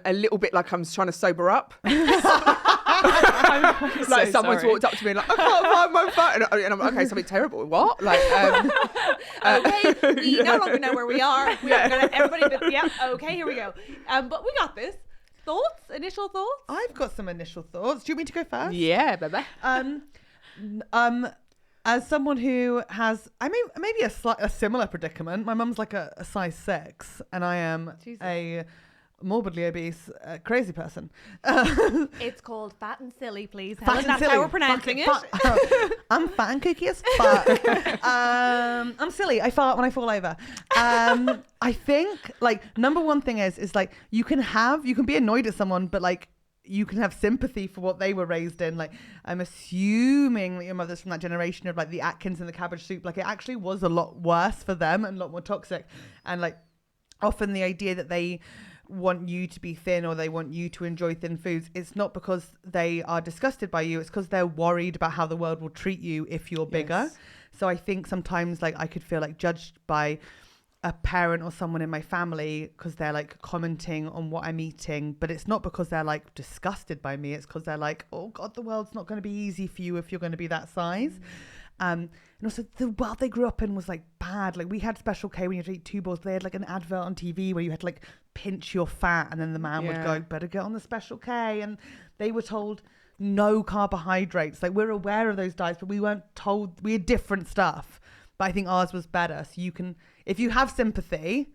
a little bit like I'm trying to sober up. Like someone's walked up to me like, I can't find my phone, and I'm like, okay, something terrible. What? Like, Okay, we no longer know where we are. We are gonna everybody. Yeah, okay, here we go. But we got this. Thoughts? Initial thoughts? I've got some initial thoughts. Do you want me to go first? yeah, baby. As someone who has, I mean, maybe a similar predicament. My mum's like a size 6, and I am Jesus. a morbidly obese, crazy person. It's called Fat and Silly, please. Fat Helen, and that's silly. how we're pronouncing it. I'm fat and kooky as fuck. I'm silly. I fart when I fall over. I think like number one thing is like you can be annoyed at someone, but like you can have sympathy for what they were raised in. Like I'm assuming that your mother's from that generation of like the Atkins and the cabbage soup. Like it actually was a lot worse for them and a lot more toxic. And like often the idea that they want you to be thin or they want you to enjoy thin foods, it's not because they are disgusted by you, it's because they're worried about how the world will treat you if you're bigger. Yes. So I think sometimes like I could feel like judged by a parent or someone in my family because they're like commenting on what I'm eating, but it's not because they're like disgusted by me, it's because they're like, oh god, the world's not going to be easy for you if you're going to be that size. And also the world they grew up in was like bad. Like we had Special K when you had to eat 2 balls. They had like an advert on TV where you had to like pinch your fat and then the man would go, better get on the Special K. And they were told no carbohydrates. Like we're aware of those diets, but we weren't told. We had different stuff, but I think ours was better. So you can, if you have sympathy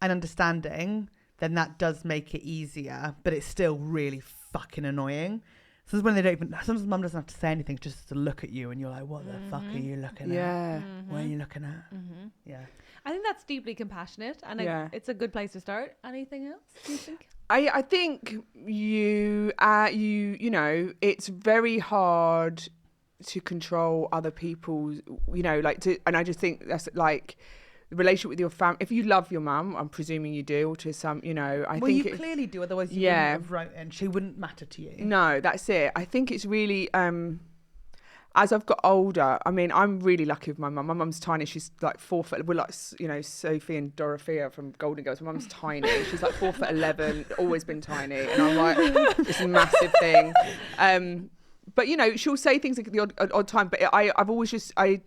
and understanding, then that does make it easier, but it's still really fucking annoying. Sometimes when they don't even, sometimes mum doesn't have to say anything, just to look at you and you're like, what the fuck are you looking at? Yeah. What are you looking at? Yeah. I think that's deeply compassionate, and it's a good place to start. Anything else, do you think? I think you know, it's very hard to control other people's, you know, like to, and I just think that's like the relationship with your family. If you love your mum, I'm presuming you do, or to some, you know, I think you clearly do, otherwise you wouldn't have wrote in. She wouldn't matter to you. No, that's it. I think it's really, as I've got older, I mean, I'm really lucky with my mum. My mum's tiny. She's like 4 foot. We're like, you know, Sophie and Dorothea from Golden Girls. My mum's tiny. She's like 4'11", always been tiny. And I'm like, this massive thing. But, you know, she'll say things like the odd time. But I've always just, I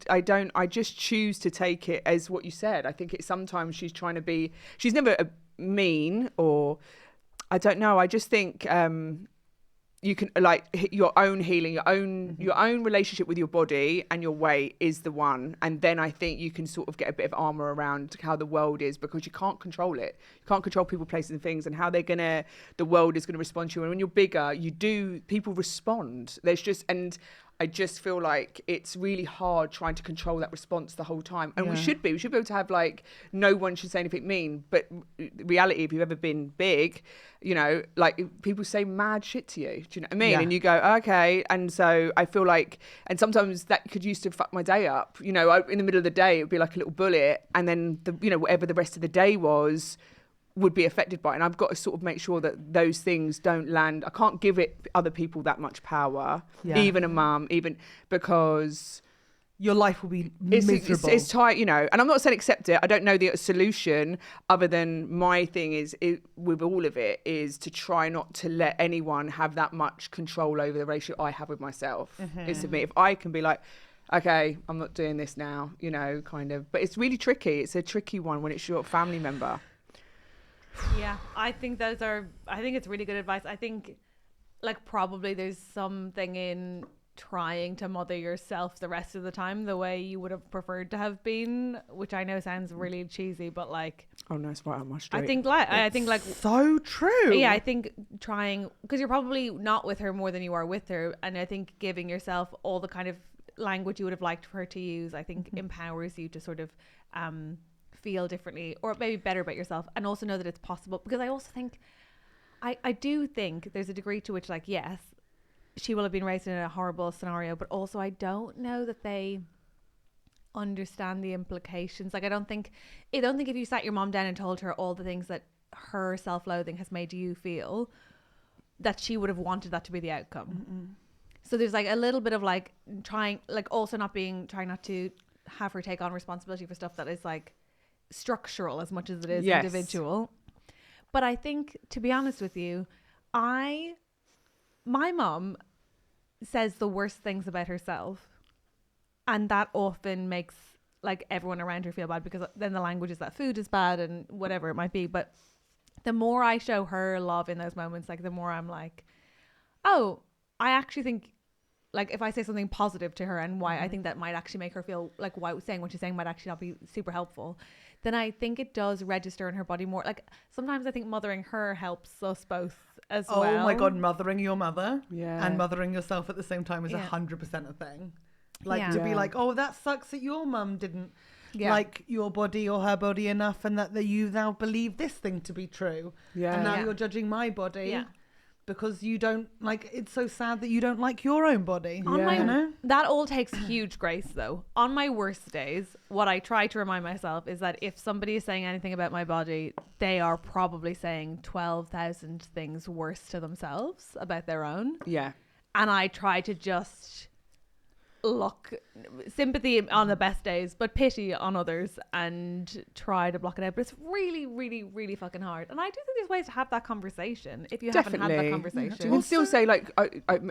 just choose to take it as what you said. I think it's sometimes she's trying to be, she's never mean or, I don't know. I just think you can like your own healing, your own relationship with your body and your weight is the one. And then I think you can sort of get a bit of armor around how the world is, because you can't control it. You can't control people, places and things and how the world is going to respond to you. And when you're bigger, people respond. And I just feel like it's really hard trying to control that response the whole time. And we should be able to have like, no one should say anything mean. But reality, if you've ever been big, you know, like people say mad shit to you. Do you know what I mean? Yeah. And you go, okay. And so I feel like, and sometimes that could used to fuck my day up. You know, in the middle of the day, it would be like a little bullet. And then, whatever the rest of the day would be affected by it. And I've got to sort of make sure that those things don't land. I can't give it other people that much power, even a mum, even because your life will be miserable. It's tight, you know. And I'm not saying accept it. I don't know the solution other than my thing is with all of it is to try not to let anyone have that much control over the relationship I have with myself. It's to me. If I can be like, okay, I'm not doing this now, you know, kind of. But it's really tricky. It's a tricky one when it's your family member. Yeah, I think it's really good advice. I think like probably there's something in trying to mother yourself the rest of the time the way you would have preferred to have been, which I know sounds really cheesy, but like, oh no, it's right on my street. I think like so true. Yeah, I think trying, because you're probably not with her more than you are with her, and I think giving yourself all the kind of language you would have liked for her to use, I think empowers you to sort of feel differently or maybe better about yourself, and also know that it's possible. Because I also think I do think there's a degree to which, like, yes, she will have been raised in a horrible scenario, but also I don't know that they understand the implications. Like I don't think if you sat your mom down and told her all the things that her self-loathing has made you feel, that she would have wanted that to be the outcome. So there's like a little bit of like trying not to have her take on responsibility for stuff that is like structural as much as it is individual. But I think, to be honest with you, my mum says the worst things about herself, and that often makes like everyone around her feel bad, because then the language is that food is bad and whatever it might be. But the more I show her love in those moments, like the more I'm like, oh, I actually think, like, if I say something positive to her and why I think that might actually make her feel like saying what she's saying might actually not be super helpful, then I think it does register in her body more. Like, sometimes I think mothering her helps us both as well. Oh my God, mothering your mother Yeah. and mothering yourself at the same time is 100% a thing. Like, to be like, oh, that sucks that your mum didn't like your body or her body enough, and that you now believe this thing to be true. Yeah. And now you're judging my body. Because you don't like, it's so sad that you don't like your own body. That all takes huge grace though. On my worst days, what I try to remind myself is that if somebody is saying anything about my body, they are probably saying 12,000 things worse to themselves about their own. Yeah. And I try to just look sympathy on the best days, but pity on others, and try to block it out. But it's really, really, really fucking hard. And I do think there's ways to have that conversation if you haven't had that conversation. We'll still say, like,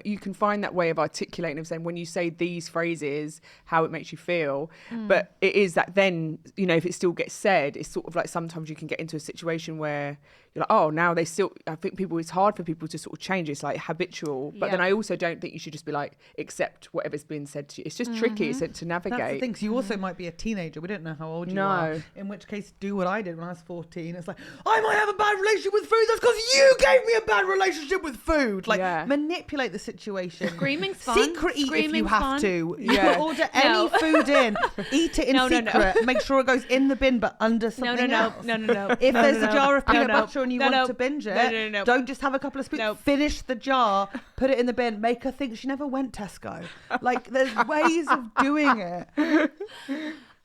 you can find that way of articulating, of saying when you say these phrases, how it makes you feel. But it is that then, you know, if it still gets said, it's sort of like sometimes you can get into a situation where you're like, oh, now they still, I think it's hard for people to sort of change. It's like habitual. But then I also don't think you should just be like, accept whatever's been said to you. It's just tricky to navigate. That's the thing. So you also might be a teenager. We don't know how old you are. In which case, do what I did when I was 14. It's like, I might have a bad relationship with food. That's because you gave me a bad relationship with food. Like, manipulate the situation. Screaming's fun. Secret eat if you have to. You Yeah. can order any food in. Eat it in secret. Make sure it goes in the bin, but under something else. No. If there's a jar of peanut butter and you want to binge it, don't just have a couple of spoons. Finish the jar, put it in the bin, make her think she never went Tesco. Like, there's ways of doing it.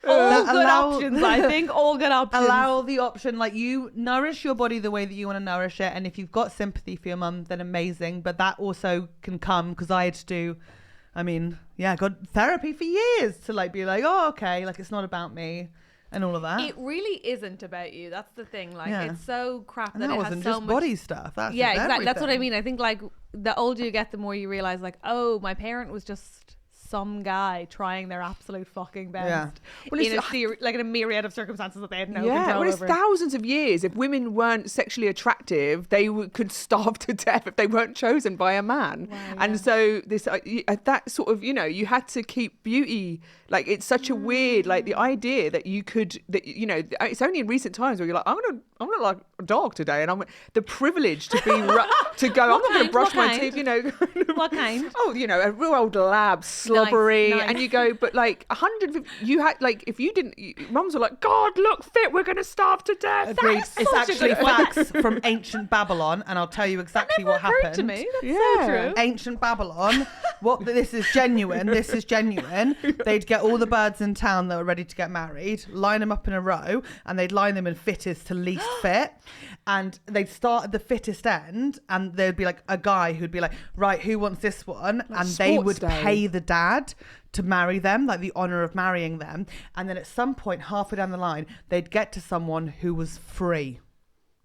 All good options, I think. All good options. Allow the option, like, you nourish your body the way that you want to nourish it, and if you've got sympathy for your mum, then amazing. But that also can come, because I had to do, got therapy for years to like be like, oh, okay, like, it's not about me. And all of that. It really isn't about you. That's the thing. Like, it's so crap and that it wasn't has so just much body stuff. That's exactly. That's what I mean. I think, like, the older you get, the more you realize, like, oh, my parent was just some guy trying their absolute fucking best in a myriad of circumstances that they had no control well, it's over. thousands of years. If women weren't sexually attractive, they could starve to death if they weren't chosen by a man. Wow, and so this that sort of, you know, you had to keep beauty. Like, it's such a weird, like, the idea that you could, that, you know, it's only in recent times where you're like, I'm gonna like a dog today, and I'm the privilege to be to go. I'm not going to brush my teeth, you know. What kind? Oh, you know, a real old lab, slobbery, nice. and you go, but like 150. You had, like, if you didn't, mums were like, God, look fit, we're going to starve to death. Agreed. It's actually facts from ancient Babylon, and I'll tell you exactly what happened. To me, that's so true. Ancient Babylon. This is genuine. They'd get all the birds in town that were ready to get married, line them up in a row, and they'd line them in fittest to least fit, and they'd start at the fittest end, and there'd be like a guy who'd be like, right, who wants this one? Like, and they would pay the dad to marry them, like the honor of marrying them. And then at some point, halfway down the line, they'd get to someone who was free.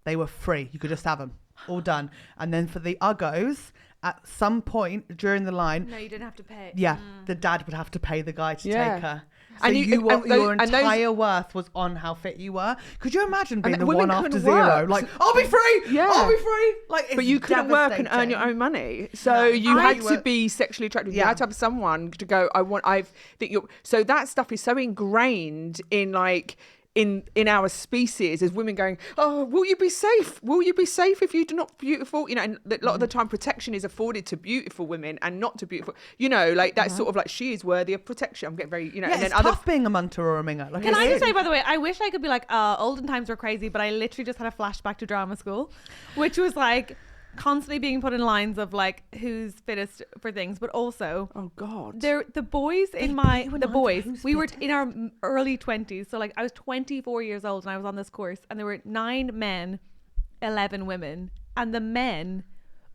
They were free. You could just have them. All done. And then for the uggos, at some point during the line, no, you didn't have to pay. Yeah, the dad would have to pay the guy to take her. So and your entire worth was on how fit you were. Could you imagine being the one after zero? Like, I'll be free. Yeah. I'll be free. Like, but you couldn't work and earn your own money, so you had to be sexually attractive. You had to have someone to go, so that stuff is so ingrained in, like, in our species, as women going, oh, will you be safe? Will you be safe if you're not beautiful? You know, and a lot of the time protection is afforded to beautiful women and not to beautiful, you know, like that's sort of like, she is worthy of protection. I'm getting very, you know, and it's then tough being a munter or a minger. Like, can I just say, by the way, I wish I could be like, olden times were crazy, but I literally just had a flashback to drama school, which was like constantly being put in lines of like who's fittest for things, but also, oh God, the boys we were in our early 20s, so like I was 24 years old and I was on this course, and there were 9 men, 11 women, and the men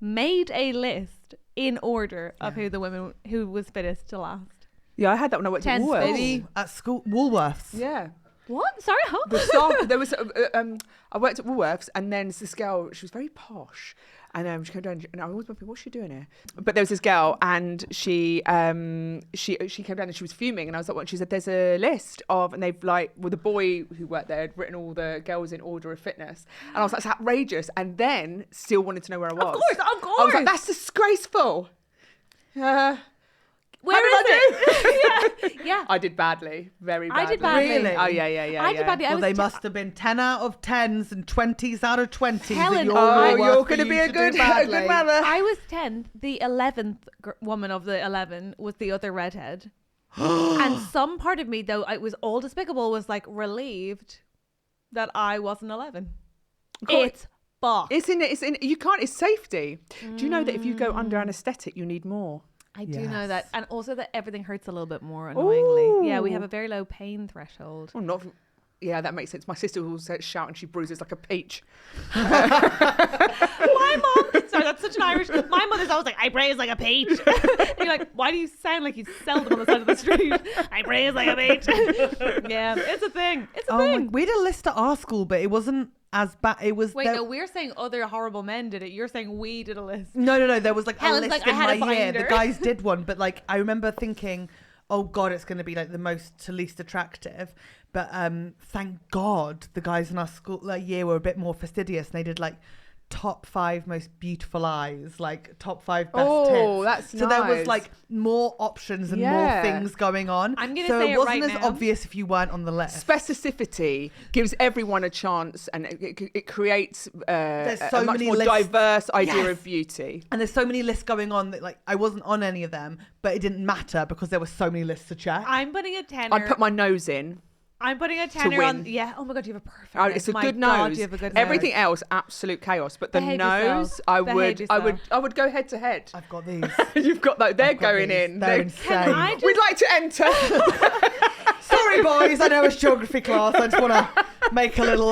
made a list in order of who was fittest to last. Yeah, I had that when I worked at Tense, Woolworths. baby. At school, Woolworths. Yeah. What? Sorry, huh? The staff, there was, I worked at Woolworths, and then this girl, she was very posh, and she came down, and I always wondered, what's she doing here? But there was this girl, and she came down, and she was fuming, and I was like, what? She said, there's a list of, and they've like, well, the boy who worked there had written all the girls in order of fitness, and I was like, that's outrageous, and then still wanted to know where I was. Of course. I was like, that's disgraceful. Where is it? Yeah. I did badly, very badly. I did badly. Really? Oh yeah. I did badly. I Well, was they must have been 10 out of 10s and 20s out of 20s. Helen, you're going to be a good mother. I was 10th. The 11th woman of the 11 was the other redhead. And some part of me, though it was all despicable, was like relieved that I wasn't 11. It's fucked. It's in. You can't. It's safety. Do you know that if you go under anaesthetic, you need more? I do know that. And also that everything hurts a little bit more, annoyingly. Yeah, we have a very low pain threshold. Well, not. Yeah, that makes sense. My sister will shout and she bruises like a peach. My mom, sorry, that's such an Irish. My mother's always like, I praise like a peach. And you're like, why do you sound like you sell them on the side of the street? I praise like a peach. Yeah, it's a thing. It's a thing. We had a list at our school, but it wasn't as bad. It was. Wait, no, we're saying other horrible men did it. You're saying we did a list. No. There was like Helen's a list like, I in had my a year. The binder. guys did one, but like I remember thinking, oh God, it's going to be like the most to least attractive. But thank God the guys in our school year were a bit more fastidious, and they did like top 5 most beautiful eyes, like top 5 best Oh, tits. that's So there was nice. like more options and Yeah. more things going on. I'm gonna so say it it wasn't right as now. obvious if you weren't on the list. Specificity gives everyone a chance, and it creates There's a so much many more lists. diverse idea Yes. of beauty. And there's so many lists going on that like I wasn't on any of them, but it didn't matter because there were so many lists to check. I'm putting a tenner. I'd put my nose in. I'm putting a tenner win. on. Yeah. Oh my God, you have a perfect. Oh, nose. it's a My good God, nose. you have a good Everything nose. else, absolute chaos. But the Behave nose, yourself. Behave I would go head to head. I've got these. You've got that. They're I've got going these. in. They're They- insane. Can I just- We'd like to enter. Sorry, boys. I know it's geography class. I just want to make a little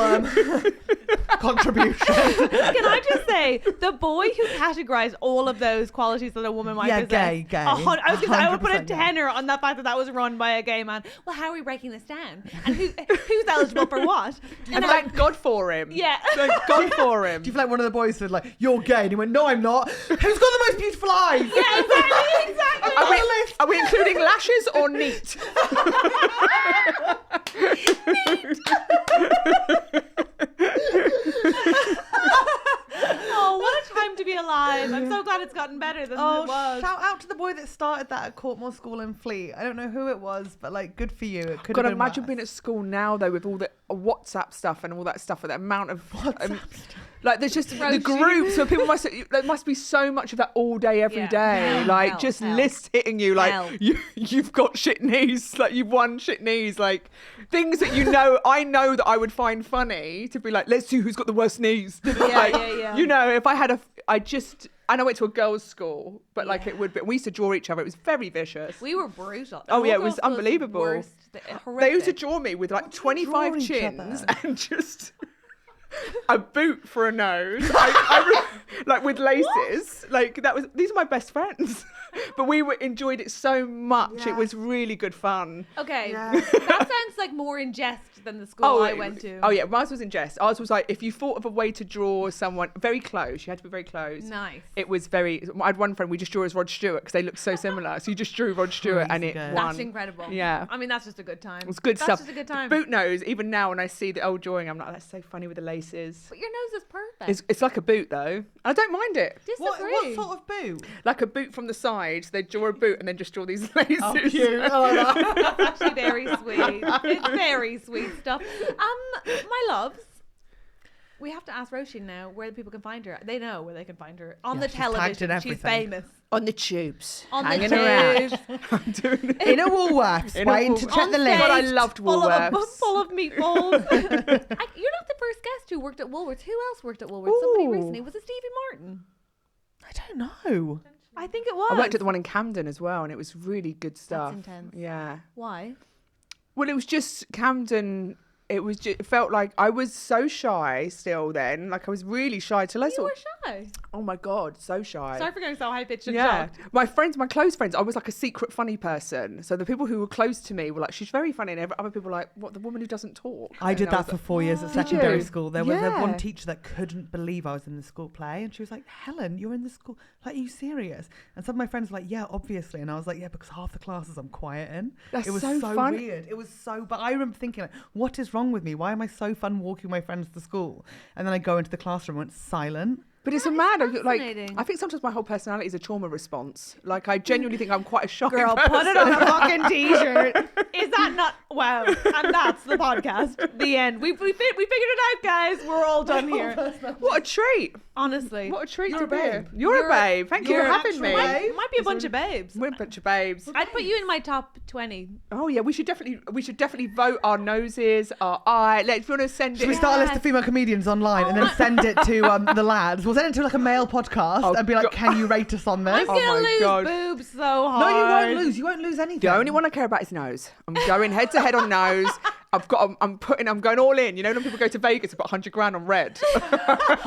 contribution. Can I just say, the boy who categorized all of those qualities that a woman might Yeah, possess. gay. I was going to say, I would put a 100% gay. tenner on that fact that was run by a gay man. Well, how are we breaking this down? And who's eligible for what? And thank God for him. Yeah. Thank God for him. Do you feel like one of the boys said, like, you're gay? And he went, no, I'm not. Who's got the most beautiful eyes? Yeah, exactly. Are we including lashes or neat? Oh, what a time to be alive. I'm so glad it's gotten better than it Oh, was. shout out to the boy that started that at Courtmore School in Fleet. I don't know who it was, but like, good for you. It could God, have been imagine worse. being at school now though with all the WhatsApp stuff and all that stuff, with that amount of like there's just the Roshi. groups where people there must be so much of that all day every Yeah. day, Hell, like hell, just hell. lists hitting you like Hell. you've got shit knees, like you've won shit knees, like things that I know that I would find funny to be like, let's see who's got the worst knees. Like, yeah. You know, if I had I went to a girls' school, but like it would be. We used to draw each other. It was very vicious. We were brutal. Oh, yeah, it All was girls' unbelievable. worst. They Horrific. used to draw me with like do you 25 draw each chins other? and just a boot for a nose, like with laces. Like that was. These are my best friends, but we enjoyed it so much. It was really good fun. Okay, that sounds like more in jest than the school I went to. Oh yeah, ours was in jest. Ours was like if you thought of a way to draw someone very close, you had to be very close. Nice. It was very. I had one friend we just drew as Rod Stewart because they looked so similar. So you just drew Rod Stewart and it Crazy good. won. That's incredible. Yeah. I mean, that's just a good time. It was good That's stuff. just a good time. Boot nose. Even now, when I see the old drawing, I'm like, that's so funny with the laces. But your nose is perfect. It's like a boot though. I don't mind it. Disagree. What sort of boot? Like a boot from the side. They draw a boot and then just draw these laces. Oh, cute. I like that. That's actually very sweet. It's very sweet stuff. My loves, we have to ask Roisin now where people can find her. They know where they can find her on the she's tagged television. in She's everything. famous. On the tubes. On the hanging around. tubes. I'm doing it. In a Woolworths, In a waiting to Woolworths. check the On list. God, I stage, loved full Woolworths. full of meatballs. You're not the first guest who worked at Woolworths. Who else worked at Woolworths? Somebody Ooh. recently. Was it Stevie Martin? I don't know. I think it was. I worked at the one in Camden as well, and it was really good stuff. intense. Yeah. Why? Well, it was just Camden. It felt like I was so shy still then. Like I was really shy till I You sort were of. Why? Oh my God, so shy. Sorry for going so high pitched and Yeah, shocked. my close friends, I was like a secret funny person. So the people who were close to me were like, she's very funny, and other people were like, what, the woman who doesn't talk? I And did that was for like, 4 years at Did secondary you? school. There was Yeah. one teacher that couldn't believe I was in the school play, and she was like, Helen, you're in the school, like, are you serious? And some of my friends were like, yeah, obviously. And I was like, yeah, because half the classes I'm quiet in. That's it was so fun. weird. It was so, but I remember thinking, like, what is wrong with me? Why am I so fun walking with my friends to school? And then I go into the classroom and it's silent. But it's That a mad, is like, fascinating. I think sometimes my whole personality is a trauma response. Like, I genuinely think I'm quite a shy Girl, person. put it on a fucking t-shirt. Is that not wow? And that's the podcast. The end. We figured it out, guys. We're all done here. What a treat. Honestly, What a treat You're to a be here. babe. You're a babe. Thank you you're for an having me. actual babe. might be a bunch of babes. We're a bunch of babes. I'd put you in my top 20. Oh yeah, we should definitely vote our noses, our eye. If you want to send Should it, we start a list of female comedians online and then send it to the lads? We'll send it to like a male podcast Oh, and be like, God. can you rate us on this? I'm gonna my lose God. boobs so No, hard. you won't lose. You won't lose anything. the only one I care about is nose. I'm going head to head on nose. I'm going all in. You know when people go to Vegas and put 100 grand on red.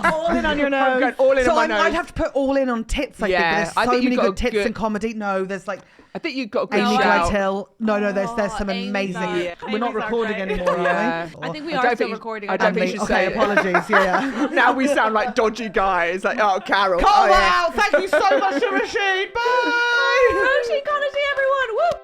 All in on your I'm nose. going all in So on my I'd nose. have to put all in on tits, I Yeah, think. I But there's so think you've many got a good tits good- in comedy. No, there's like I think you've got a good Amy shout. Glytel. No, there's some Amy's amazing. are- We're not Amy's are recording great. anymore, Yeah. are we? I think we I are don't still think- recording. I on don't that. think you should Okay, say it. apologies. Yeah. Now we sound like dodgy guys. Like, oh, Carol. Call oh, yeah. out. Thank you so much to Rashid. Bye. ROISIN CONATY, everyone. Woo!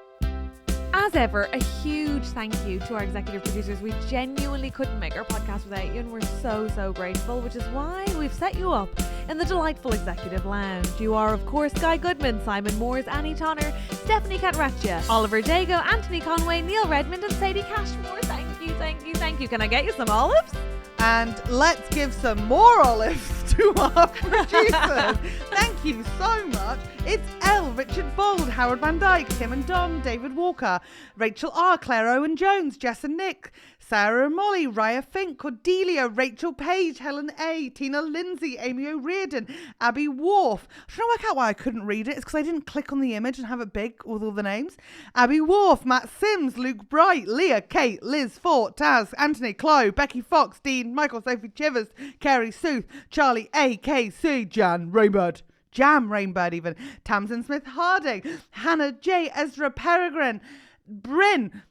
As ever, a huge thank you to our executive producers. We genuinely couldn't make our podcast without you, and we're so, so grateful, which is why we've set you up in the delightful executive lounge. You are, of course, Guy Goodman, Simon Moores, Annie Tonner, Stefanie Catracchia, Oliver Jago, Anthony Conway, Neil Redmond, and Sadie Cashmore. Thank you, thank you, thank you. Can I get you some olives? And let's give some more olives to our producers. Thank you so much. It's Elle, Richard Bold, Harald Van Dijk, Kim and Dom, David Walker, Rachel R, Claire Owen-Jones, Jess and Nick, Sarah and Molly, Raia Fink, Cordelia, Rachel Page, Helen A, Tina Linsey, Amy O'Riordan, Abbie Worf. I'm trying to work out why I couldn't read it. It's because I didn't click on the image and have it big with all the names. Abbie Worf, Matt Sims, Luke Bright, Leah, Kate, Liz, Fort, Taz, Anthony, Chloe, Becky Fox, Dean, Michael, Sophie Chivers, Carey Seuthe, Charley A, KC, Jan, Rainbird. Jam Rainbird even, Tamsyne Smith-Harding, Hannah J, Ezra Peregrine, Bryn,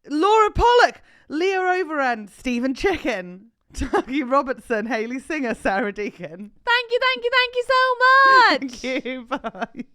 Laura Pollock, Leah Overend, Stephen Chicken, Dougie Robertson, Hayley Singer, Sarah Deakin. Thank you so much. Thank you, bye.